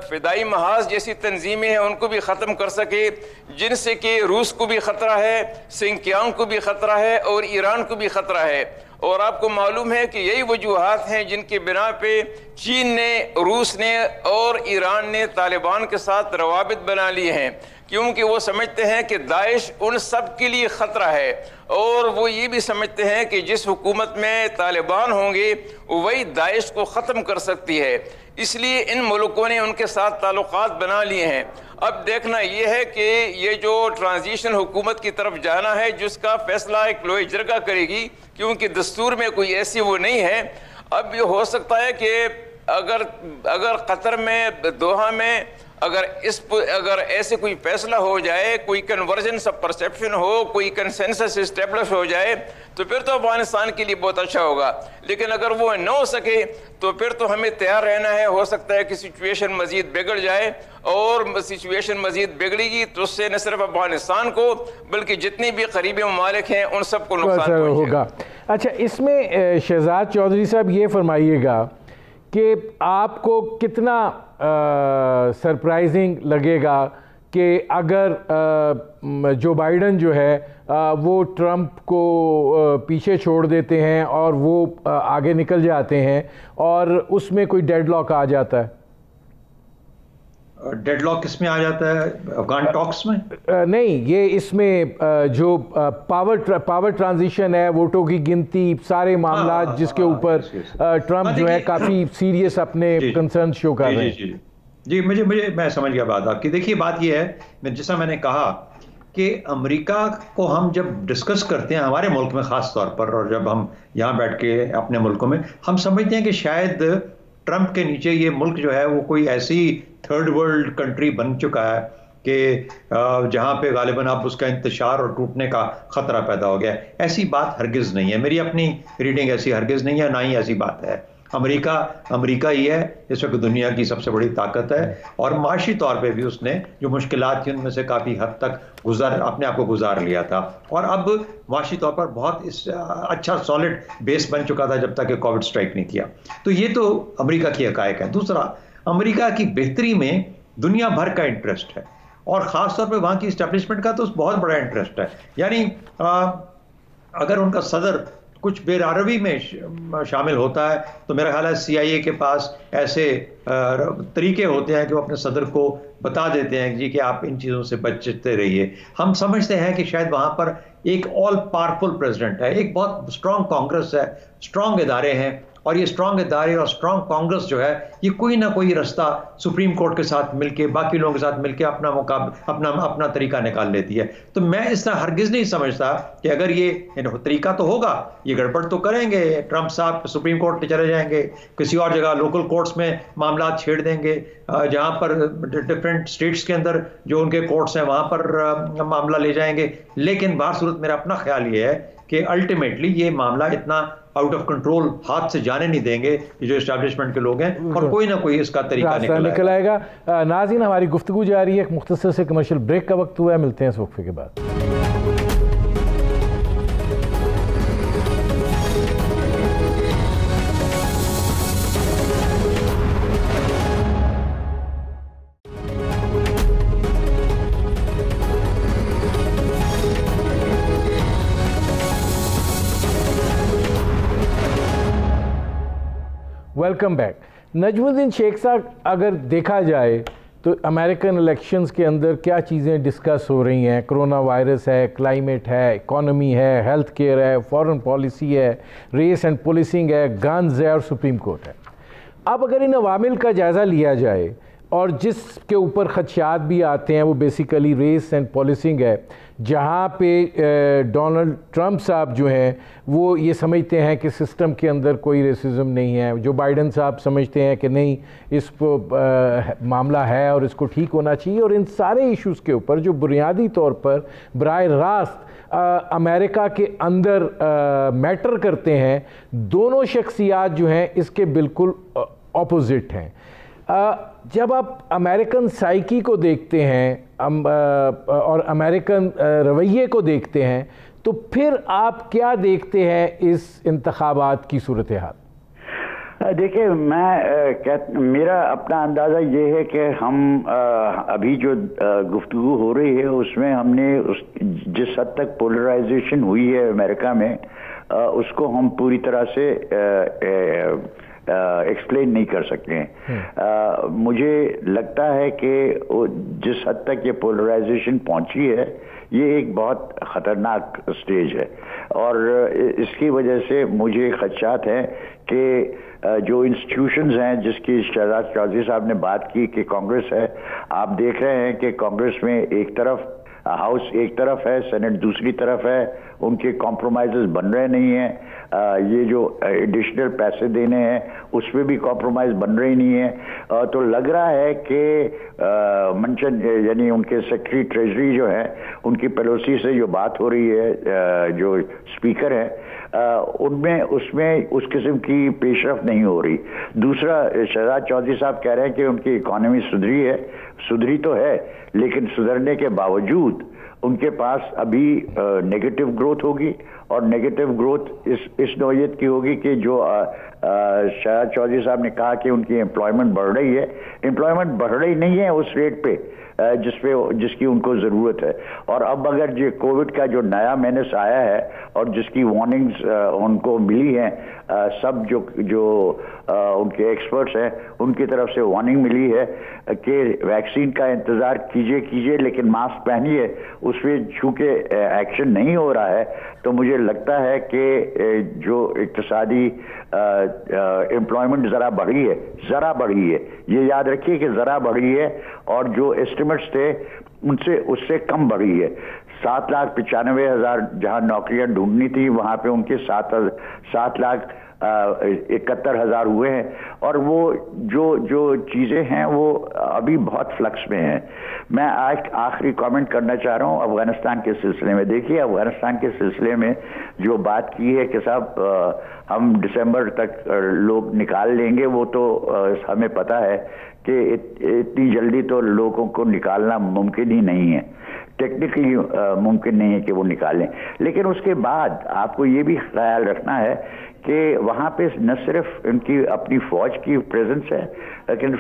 फिदाई महाज जैसी तंजीमें हैं उनको भी ख़त्म कर सके, जिनसे कि रूस को भी ख़तरा है, सिंकियांग को भी ख़तरा है और ईरान को भी ख़तरा है। और आपको मालूम है कि यही वजूहात हैं जिनके बिना पे चीन ने, रूस ने और ईरान ने तालिबान के साथ रवाबित बना लिए हैं, क्योंकि वो समझते हैं कि दाइश उन सब के लिए ख़तरा है। और वो ये भी समझते हैं कि जिस हुकूमत में तालिबान होंगे वही दाइश को ख़त्म कर सकती है, इसलिए इन मुल्कों ने उनके साथ ताल्लुकात बना लिए हैं। अब देखना यह है कि ये जो ट्रांजिशन हुकूमत की तरफ जाना है जिसका फैसला एक लोई जरगा करेगी, क्योंकि दस्तूर में कोई ऐसी वो नहीं है। अब ये हो सकता है कि अगर कतर में, दोहा में अगर ऐसे कोई फैसला हो जाए, कोई कन्वर्जेंस ऑफ परसेप्शन हो, कोई कंसेंसस इस्टेब्लिश हो जाए, तो फिर तो अफगानिस्तान के लिए बहुत अच्छा होगा। लेकिन अगर वो न हो सके तो फिर तो हमें तैयार रहना है। हो सकता है कि सिचुएशन मजीद बिगड़ जाए, और सिचुएशन मजीद बिगड़ेगी तो उससे न सिर्फ अफगानिस्तान को बल्कि जितने भी करीबी ममालिक हैं उन सबको नुकसान होगा। अच्छा, इसमें शहजाद चौधरी साहब ये फरमाइएगा कि आपको कितना सरप्राइजिंग लगेगा कि अगर जो बाइडन जो है वो ट्रंप को पीछे छोड़ देते हैं और वो आगे निकल जाते हैं और उसमें कोई डेडलॉक आ जाता है। डेडलॉक किसमें आ जाता है? अफगान टॉक्स में? नहीं, ये इसमें जो पावर ट्रांजिशन है, वोटों की गिनती, सारे मामला जिसके ऊपर ट्रंप जो है काफ़ी सीरियस अपने कंसर्न शो कर रहे हैं। जी, मैं समझ गया बात आपकी। देखिए, बात ये है, जैसा मैंने कहा कि अमेरिका को हम जब डिस्कस करते हैं हमारे मुल्क में ख़ास तौर पर, और जब हम यहाँ बैठ के अपने मुल्कों में, हम समझते हैं कि शायद ट्रंप के नीचे ये मुल्क जो है वो कोई ऐसी थर्ड वर्ल्ड कंट्री बन चुका है कि जहाँ पे गालिबन अब उसका इंतशार और टूटने का ख़तरा पैदा हो गया। ऐसी बात हरगिज़ नहीं है, मेरी अपनी रीडिंग ऐसी हरगिज़ नहीं है, ना ही ऐसी बात है। अमेरिका ही है इस वक्त दुनिया की सबसे बड़ी ताकत है, और माशी तौर पे भी उसने जो मुश्किलात थी उनमें से काफ़ी हद तक अपने आप को गुजार लिया था, और अब माशी तौर पर बहुत अच्छा सॉलिड बेस बन चुका था जब तक कि कोविड स्ट्राइक नहीं किया। तो ये तो अमेरिका की हकायक है। दूसरा, अमेरिका की बेहतरी में दुनिया भर का इंटरेस्ट है, और ख़ास तौर पर वहाँ की इस्टेब्लिशमेंट का तो बहुत बड़ा इंटरेस्ट है। यानी अगर उनका सदर कुछ बेरारवी में शामिल होता है तो मेरा ख्याल है CIA के पास ऐसे तरीके होते हैं कि वो अपने सदर को बता देते हैं जी कि आप इन चीज़ों से बचते रहिए। हम समझते हैं कि शायद वहाँ पर एक ऑल पावरफुल प्रेसिडेंट है, एक बहुत स्ट्रॉन्ग कांग्रेस है, स्ट्रॉन्ग इदारे हैं, और ये स्ट्रॉन्ग इदारे और स्ट्रॉन्ग कांग्रेस जो है ये कोई ना कोई रास्ता सुप्रीम कोर्ट के साथ मिलके, बाकी लोगों के साथ मिलके अपना तरीका निकाल लेती है। तो मैं इस तरह हरगिज़ नहीं समझता कि अगर ये तरीका तो होगा, ये गड़बड़ तो करेंगे, ट्रंप साहब सुप्रीम कोर्ट चले जाएंगे, किसी और जगह लोकल कोर्ट्स में मामला छेड़ देंगे, जहाँ पर डिफरेंट स्टेट्स के अंदर जो उनके कोर्ट्स हैं वहाँ पर मामला ले जाएंगे। लेकिन बाहर सूरत मेरा अपना ख्याल ये है कि अल्टीमेटली ये मामला इतना आउट ऑफ कंट्रोल हाथ से जाने नहीं देंगे जो एस्टैब्लिशमेंट के लोग हैं, और कोई ना कोई इसका तरीका निकल आएगा। नाज़रीन, हमारी गुफ्तगू जारी है, एक मुख्तसर से कमर्शियल ब्रेक का वक्त हुआ है, मिलते हैं इस वक्फे के बाद। Welcome back. नजमुद्दीन शेख साहब, अगर देखा जाए तो अमेरिकन इलेक्शंस के अंदर क्या चीज़ें डिस्कस हो रही हैं? कोरोना वायरस है, क्लाइमेट है, इकॉनमी है, हेल्थ केयर है, फॉरेन पॉलिसी है, रेस एंड पुलिसिंग है, गन्स है और सुप्रीम कोर्ट है। अब अगर इन अवामिल का जायज़ा लिया जाए और जिसके ऊपर खदशात भी आते हैं वो बेसिकली रेस एंड पॉलिसिंग है, जहाँ पे डोनाल्ड ट्रंप साहब जो हैं वो ये समझते हैं कि सिस्टम के अंदर कोई रेसिज्म नहीं है, जो बाइडन साहब समझते हैं कि नहीं, इस मामला है और इसको ठीक होना चाहिए। और इन सारे इश्यूज़ के ऊपर जो बुनियादी तौर पर बराह रास्त अमेरिका के अंदर मैटर करते हैं, दोनों शख्सियात जो हैं इसके बिल्कुल ऑपोजिट हैं। जब आप अमेरिकन साइकी को देखते हैं और अमेरिकन रवैये को देखते हैं तो फिर आप क्या देखते हैं इस इंतखाबात की सूरत हाल? देखिए, मेरा अपना अंदाज़ा ये है कि हम अभी जो गुफ्तगू हो रही है उसमें हमने जिस हद तक पोलराइजेशन हुई है अमेरिका में, उसको हम पूरी तरह से एक्सप्लेन नहीं कर सकते हैं। मुझे लगता है कि जिस हद तक ये पोलराइजेशन पहुंची है, ये एक बहुत ख़तरनाक स्टेज है और इसकी वजह से मुझे खदशात हैं कि जो इंस्टीट्यूशंस हैं जिसकी शहजाद चौधरी साहब ने बात की कि कांग्रेस है, आप देख रहे हैं कि कांग्रेस में एक तरफ हाउस एक तरफ है, सेनेट दूसरी तरफ है, उनके कॉम्प्रोमाइजेस बन रहे नहीं हैं। ये जो एडिशनल पैसे देने हैं उस पर भी कॉम्प्रोमाइज़ बन रही नहीं है। तो लग रहा है कि मंचन यानी उनके सेक्रेटरी ट्रेजरी जो है, उनकी पेलोसी से जो बात हो रही है, जो स्पीकर है, उनमें उसमें उस किस्म की पेशरफ नहीं हो रही। दूसरा, शहजाद चौधरी साहब कह रहे हैं कि उनकी इकॉनमी सुधरी तो है, लेकिन सुधरने के बावजूद उनके पास अभी नेगेटिव ग्रोथ होगी और नेगेटिव ग्रोथ इस नौयत की होगी कि जो शहजाद चौधरी साहब ने कहा कि उनकी एम्प्लॉयमेंट बढ़ रही है, एम्प्लॉयमेंट बढ़ रही नहीं है उस रेट पे जिसकी उनको ज़रूरत है। और अब अगर जो कोविड का जो नया मेनेस आया है और जिसकी वार्निंग्स उनको मिली हैं, सब जो उनके एक्सपर्ट्स हैं उनकी तरफ से वार्निंग मिली है कि वैक्सीन का इंतज़ार कीजिए लेकिन मास्क पहनिए, उस पर चूँकि एक्शन नहीं हो रहा है, तो मुझे लगता है कि जो इक्तिसादी एम्प्लॉयमेंट ज़रा बढ़ी है, ये याद रखिए कि ज़रा बढ़ी है और जो एस्टिमेट्स थे उससे कम बढ़ी है। 7,95,000 जहां नौकरियां ढूंढनी थी, वहां पे उनके 7,71,000 हुए हैं और वो जो चीज़ें हैं वो अभी बहुत फ्लक्स में हैं। मैं आज आखिरी कमेंट करना चाह रहा हूँ अफगानिस्तान के सिलसिले में। देखिए, अफगानिस्तान के सिलसिले में जो बात की है कि साहब हम दिसंबर तक लोग निकाल लेंगे, वो तो हमें पता है कि इतनी जल्दी तो लोगों को निकालना मुमकिन ही नहीं है, टेक्निकली मुमकिन नहीं है कि वो निकालें। लेकिन उसके बाद आपको ये भी ख्याल रखना है कि वहाँ पे न सिर्फ उनकी अपनी फ़ौज की प्रेजेंस है, लेकिन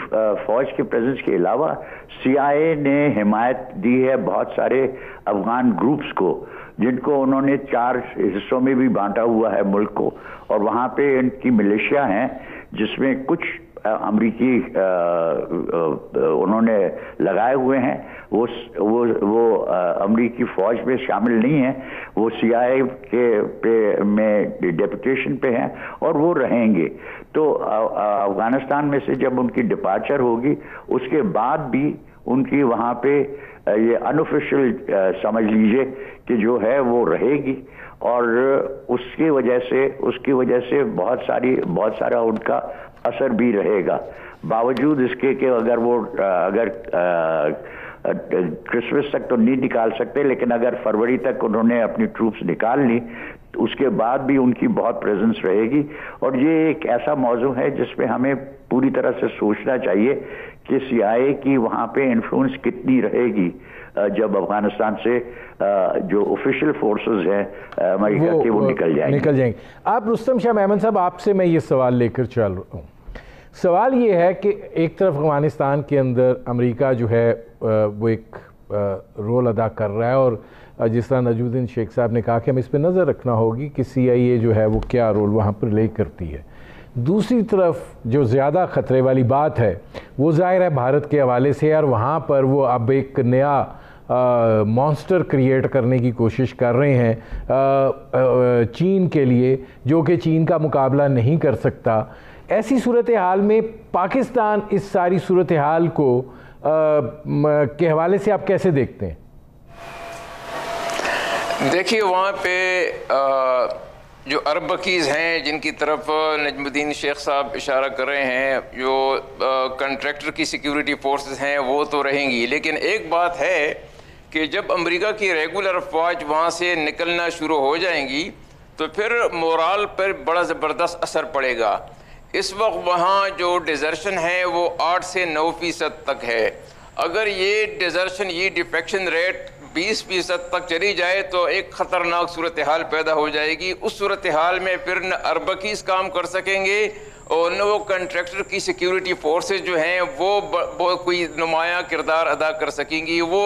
फ़ौज की प्रेजेंस के अलावा CIA ने हिमायत दी है बहुत सारे अफगान ग्रुप्स को, जिनको उन्होंने 4 हिस्सों में भी बांटा हुआ है मुल्क को, और वहाँ पे इनकी मिलिशिया हैं जिसमें कुछ अमरीकी उन्होंने लगाए हुए हैं। वो अमरीकी फौज में शामिल नहीं है, वो CIA में डेपुटेशन पे हैं और वो रहेंगे। तो अफगानिस्तान में से जब उनकी डिपार्चर होगी, उसके बाद भी उनकी वहाँ पे ये अनऑफिशियल समझ लीजिए कि जो है वो रहेगी और उसकी वजह से बहुत सारा उनका असर भी रहेगा। बावजूद इसके कि अगर क्रिसमस तक तो नहीं निकाल सकते, लेकिन अगर फरवरी तक उन्होंने अपनी ट्रूप्स निकाल ली तो उसके बाद भी उनकी बहुत प्रेजेंस रहेगी। और ये एक ऐसा मौजू है जिसपे हमें पूरी तरह से सोचना चाहिए कि CIA की वहाँ पे इन्फ्लुएंस कितनी रहेगी जब अफगानिस्तान से जो ऑफिशियल फोर्सेस हैं अमेरिका के वो निकल जाएंगे। आप रुस्तम शाह मेमन साहब, आपसे मैं ये सवाल लेकर चल रहा हूँ। सवाल ये है कि एक तरफ अफगानिस्तान के अंदर अमेरिका जो है वो एक रोल अदा कर रहा है और जिस तरह नजमुद्दीन शेख साहब ने कहा कि हमें इस पर नज़र रखना होगी कि CIA जो है वो क्या रोल वहाँ पर प्ले करती है। दूसरी तरफ जो ज़्यादा ख़तरे वाली बात है वो ज़ाहिर है भारत के हवाले से, और वहाँ पर वो अब एक नया मॉन्स्टर क्रिएट करने की कोशिश कर रहे हैं चीन के लिए, जो कि चीन का मुकाबला नहीं कर सकता। ऐसी सूरत हाल में पाकिस्तान इस सारी सूरत हाल को के हवाले से आप कैसे देखते हैं? देखिए, वहाँ पे जो अरबकीज़ हैं जिनकी तरफ नजमुद्दीन शेख साहब इशारा कर रहे हैं, जो कंट्रैक्टर की सिक्योरिटी फोर्सेस हैं वो तो रहेंगी, लेकिन एक बात है कि जब अमेरिका की रेगुलर फ़ौज वहाँ से निकलना शुरू हो जाएंगी तो फिर मोराल पर बड़ा ज़बरदस्त असर पड़ेगा। इस वक्त वहाँ जो डिज़र्शन है वो 8 से 9% तक है। अगर ये डिज़र्शन, ये डिफेक्शन रेट 20% तक चली जाए तो एक ख़तरनाक सूरत हाल पैदा हो जाएगी। उस सूरत हाल में फिर न अरबकीज़ काम कर सकेंगे और न वो कंट्रैक्टर की सिक्योरिटी फोर्सेज जो हैं वो कोई नुमाया किरदार अदा कर सकेंगी। वो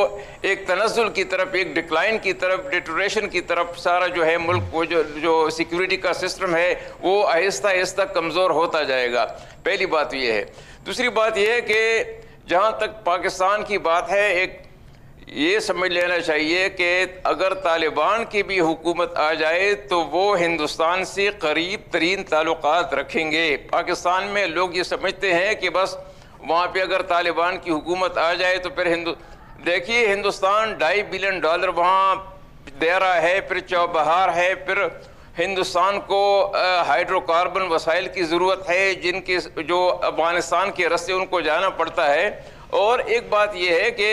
एक तनज़्ज़ुल की तरफ, एक डिक्लाइन की तरफ, डिटोरेशन की तरफ सारा जो है मुल्क वो जो सिक्योरिटी का सिस्टम है वो आहिस्ता आहिस्ता कमज़ोर होता जाएगा। पहली बात ये है। दूसरी बात यह है कि जहाँ तक पाकिस्तान की बात है, एक ये समझ लेना चाहिए कि अगर तालिबान की भी हुकूमत आ जाए तो वो हिंदुस्तान से करीब तरीन ताल्लुकात रखेंगे। पाकिस्तान में लोग ये समझते हैं कि बस वहाँ पे अगर तालिबान की हुकूमत आ जाए तो फिर देखिए हिंदुस्तान $2.5 बिलियन वहाँ दे रहा है, फिर चौबहार है, फिर हिंदुस्तान को हाइड्रोकार्बन वसाइल की ज़रूरत है जिनके जो अफ़गानिस्तान के रास्ते उनको जाना पड़ता है। और एक बात यह है कि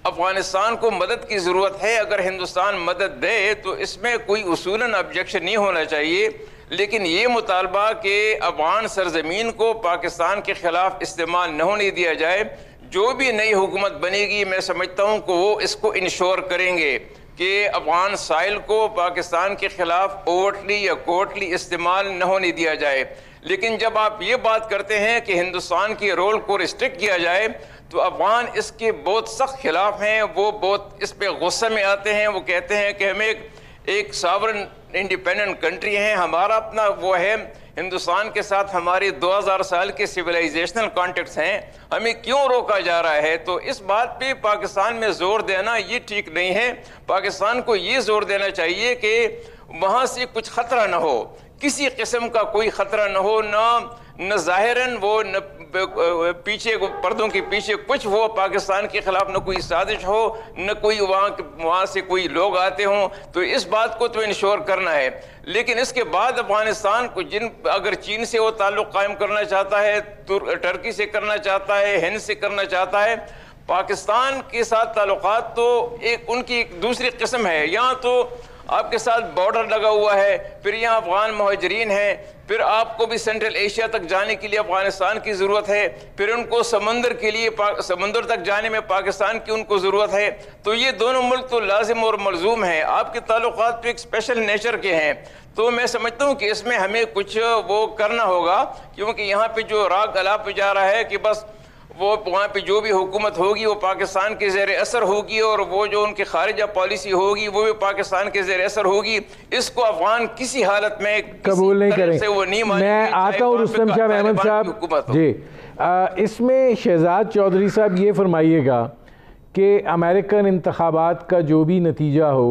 अफ़गानिस्तान को मदद की ज़रूरत है। अगर हिंदुस्तान मदद दे तो इसमें कोई उसूलन ऑब्जेक्शन नहीं होना चाहिए, लेकिन ये मुतालबा कि अफ़गान सरजमीन को पाकिस्तान के ख़िलाफ़ इस्तेमाल न होने दिया जाए। जो भी नई हुकूमत बनेगी मैं समझता हूँ कि वो इसको इंश्योर करेंगे कि अफ़गान साइल को पाकिस्तान के ख़िलाफ़ ओवरटली या कोर्टली इस्तेमाल न होने दिया जाए। लेकिन जब आप ये बात करते हैं कि हिंदुस्तान के रोल को रिस्ट्रिक्ट किया जाए तो अफ़गान इसके बहुत सख्त खिलाफ हैं। वो बहुत इस पे गुस्से में आते हैं। वो कहते हैं कि हम एक सॉवरेन इंडिपेंडेंट कंट्री हैं, हमारा अपना वो है, हिंदुस्तान के साथ हमारे 2000 साल के सिविलाइजेशनल कॉन्टेक्ट्स हैं, हमें क्यों रोका जा रहा है। तो इस बात पे पाकिस्तान में ज़ोर देना ये ठीक नहीं है। पाकिस्तान को ये ज़ोर देना चाहिए कि वहाँ से कुछ ख़तरा ना हो, किसी किस्म का कोई ख़तरा न हो, न ज़ाहिरन वो न पीछे पर्दों के पीछे कुछ हो पाकिस्तान के ख़िलाफ़, न कोई साजिश हो, न कोई वहाँ से कोई लोग आते हों। तो इस बात को तो इंश्योर करना है। लेकिन इसके बाद अफ़गानिस्तान को अगर चीन से वो ताल्लुक़ कायम करना चाहता है, टर्की से करना चाहता है, हिंद से करना चाहता है, पाकिस्तान के साथ ताल्लुक़ात तो उनकी एक दूसरी किस्म है। यहाँ तो आपके साथ बॉर्डर लगा हुआ है, फिर यहाँ अफ़गान मुहाजिरीन हैं, फिर आपको भी सेंट्रल एशिया तक जाने के लिए अफ़गानिस्तान की ज़रूरत है, फिर उनको समंदर के लिए समंदर तक जाने में पाकिस्तान की उनको ज़रूरत है। तो ये दोनों मुल्क तो लाजिम और मलजूम हैं। आपके ताल्लुकात तो एक स्पेशल नेचर के हैं। तो मैं समझता हूँ कि इसमें हमें कुछ वो करना होगा, क्योंकि यहाँ पे जो राग अलाप जा रहा है कि बस वो वहाँ पे जो भी हुकूमत होगी वो पाकिस्तान के ज़ेर असर होगी और वो जो उनकी खारिजा पॉलिसी होगी वो भी पाकिस्तान के ज़ेर असर होगी। इसको अफगान किसी हालत में कबूल नहीं करेंगे। वो नहीं मानेंगे। मैं आता हूँ रुस्तम शाह अहमद साहब जी, इसमें शहजाद चौधरी साहब ये फरमाइएगा कि अमेरिकन इंतखाबात का जो भी नतीजा हो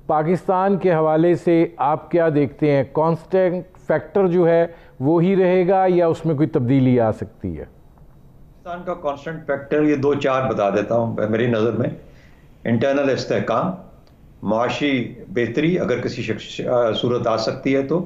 पाकिस्तान के हवाले से आप क्या देखते हैं? कांस्टेंट फैक्टर जो है वो ही रहेगा या उसमें कोई तब्दीली आ सकती है? पाकिस्तान का कांस्टेंट फैक्टर ये 2-4 बता देता हूँ मेरी नज़र में। इंटरनल इस्तेहकाम, माशी बेहतरी अगर किसी सूरत आ सकती है तो।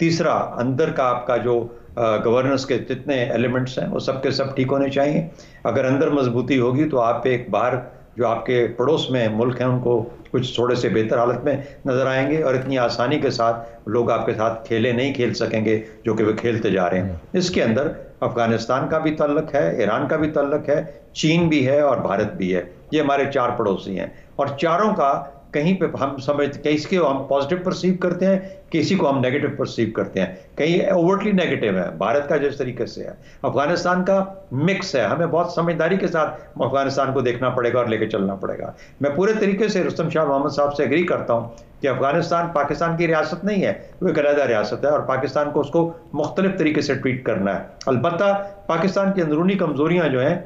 तीसरा, अंदर का आपका जो गवर्नेंस के जितने एलिमेंट्स हैं वो सब के सब ठीक होने चाहिए। अगर अंदर मजबूती होगी तो आप एक बाहर जो आपके पड़ोस में मुल्क हैं उनको कुछ थोड़े से बेहतर हालत में नज़र आएंगे और इतनी आसानी के साथ लोग आपके साथ खेले नहीं खेल सकेंगे जो कि वे खेलते जा रहे हैं। इसके अंदर अफगानिस्तान का भी तल्लक है, ईरान का भी तल्लक है, चीन भी है और भारत भी है। ये हमारे 4 पड़ोसी हैं और चारों का कहीं पे हम समझते, किसी को हम पॉजिटिव परसीव करते हैं, किसी को हम नेगेटिव परसीव करते हैं, कहीं ओवरटली नेगेटिव है। भारत का जिस तरीके से है, अफगानिस्तान का मिक्स है। हमें बहुत समझदारी के साथ अफगानिस्तान को देखना पड़ेगा और लेके चलना पड़ेगा। मैं पूरे तरीके से रुस्तम शाह मोहम्मद साहब से एग्री करता हूँ कि अफगानिस्तान पाकिस्तान की रियासत नहीं है, वो एक अलग रियासत है और पाकिस्तान को उसको मुख्तलिफ तरीके से ट्रीट करना है। अलबत्ता पाकिस्तान की अंदरूनी कमजोरियां जो हैं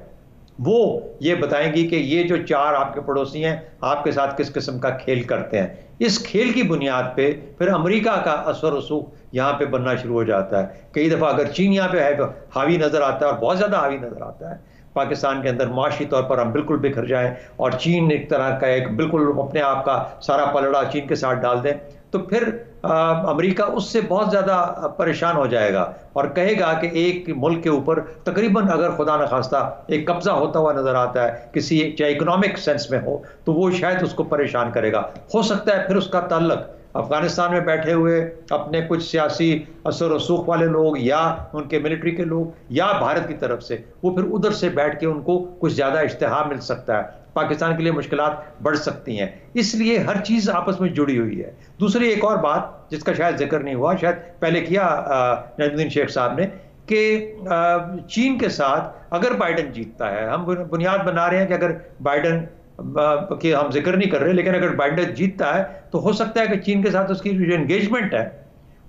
वो ये बताएंगी कि ये जो 4 आपके पड़ोसी हैं आपके साथ किस किस्म का खेल करते हैं। इस खेल की बुनियाद पे फिर अमेरिका का असर रसूख यहाँ पे बनना शुरू हो जाता है। कई दफ़ा अगर चीन यहाँ पे है हावी नज़र आता है और बहुत ज़्यादा हावी नज़र आता है पाकिस्तान के अंदर, माशी तौर पर हम बिल्कुल बिखर जाएं और चीन एक तरह का एक बिल्कुल अपने आप का सारा पलड़ा चीन के साथ डाल दें, तो फिर अमेरिका उससे बहुत ज़्यादा परेशान हो जाएगा और कहेगा कि एक मुल्क के ऊपर तकरीबन अगर खुदा न खास्ता एक कब्जा होता हुआ नज़र आता है किसी, चाहे इकोनॉमिक सेंस में हो, तो वो शायद उसको परेशान करेगा। हो सकता है फिर उसका ताल्लुक अफगानिस्तान में बैठे हुए अपने कुछ सियासी असर रसूख वाले लोग या उनके मिलिट्री के लोग या भारत की तरफ से, वो फिर उधर से बैठ के उनको कुछ ज़्यादा इश्तिहार मिल सकता है, पाकिस्तान के लिए मुश्किलात बढ़ सकती हैं। इसलिए हर चीज़ आपस में जुड़ी हुई है। दूसरी एक और बात जिसका शायद जिक्र नहीं हुआ, शायद पहले किया नजमुद्दीन शेख साहब ने, कि चीन के साथ अगर बाइडन जीतता है, हम बुनियाद बना रहे हैं कि अगर बाइडन कि हम जिक्र नहीं कर रहे, लेकिन अगर बाइडन जीतता है तो हो सकता है कि चीन के साथ उसकी जो एंगेजमेंट है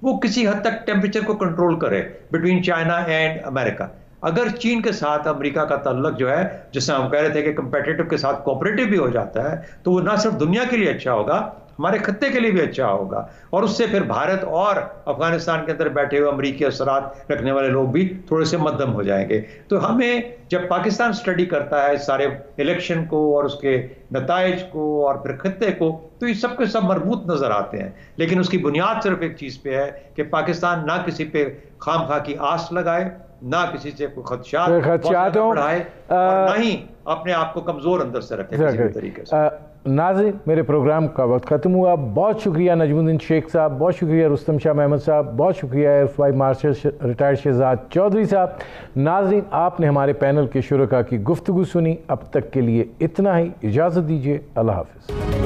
वो किसी हद तक टेम्परेचर को कंट्रोल करे बिटवीन चाइना एंड अमेरिका। अगर चीन के साथ अमेरिका का ताल्लुक जो है, जिससे हम कह रहे थे कि कंपेटिटिव के साथ कोऑपरेटिव भी हो जाता है, तो वो ना सिर्फ दुनिया के लिए अच्छा होगा, हमारे खत्ते के लिए भी अच्छा होगा, और उससे फिर भारत और अफगानिस्तान के अंदर बैठे हुए अमरीकी असरात रखने वाले लोग भी थोड़े से मध्यम हो जाएंगे। तो हमें जब पाकिस्तान स्टडी करता है सारे इलेक्शन को और उसके नताइज को और फिर खत्ते को, तो ये सब के सब मरबूत नजर आते हैं, लेकिन उसकी बुनियाद सिर्फ एक चीज पे है कि पाकिस्तान ना किसी पे खामखा की आस लगाए, ना किसी से कोई खदशात बढ़ाए, और ना ही अपने आप को कमजोर अंदर से रखे किसी भी तरीके से। नाज़रीन, मेरे प्रोग्राम का वक्त ख़त्म हुआ। बहुत शुक्रिया नजमुद्दीन शेख साहब, बहुत शुक्रिया रुस्तम शाह महमूद साहब, बहुत शुक्रिया air vice marshal retired Shahzad Chaudhry साहब। नाज़रीन, आपने हमारे पैनल के शुरका की गुफ्तगू सुनी। अब तक के लिए इतना ही, इजाज़त दीजिए। अल्लाह हाफ़िज़।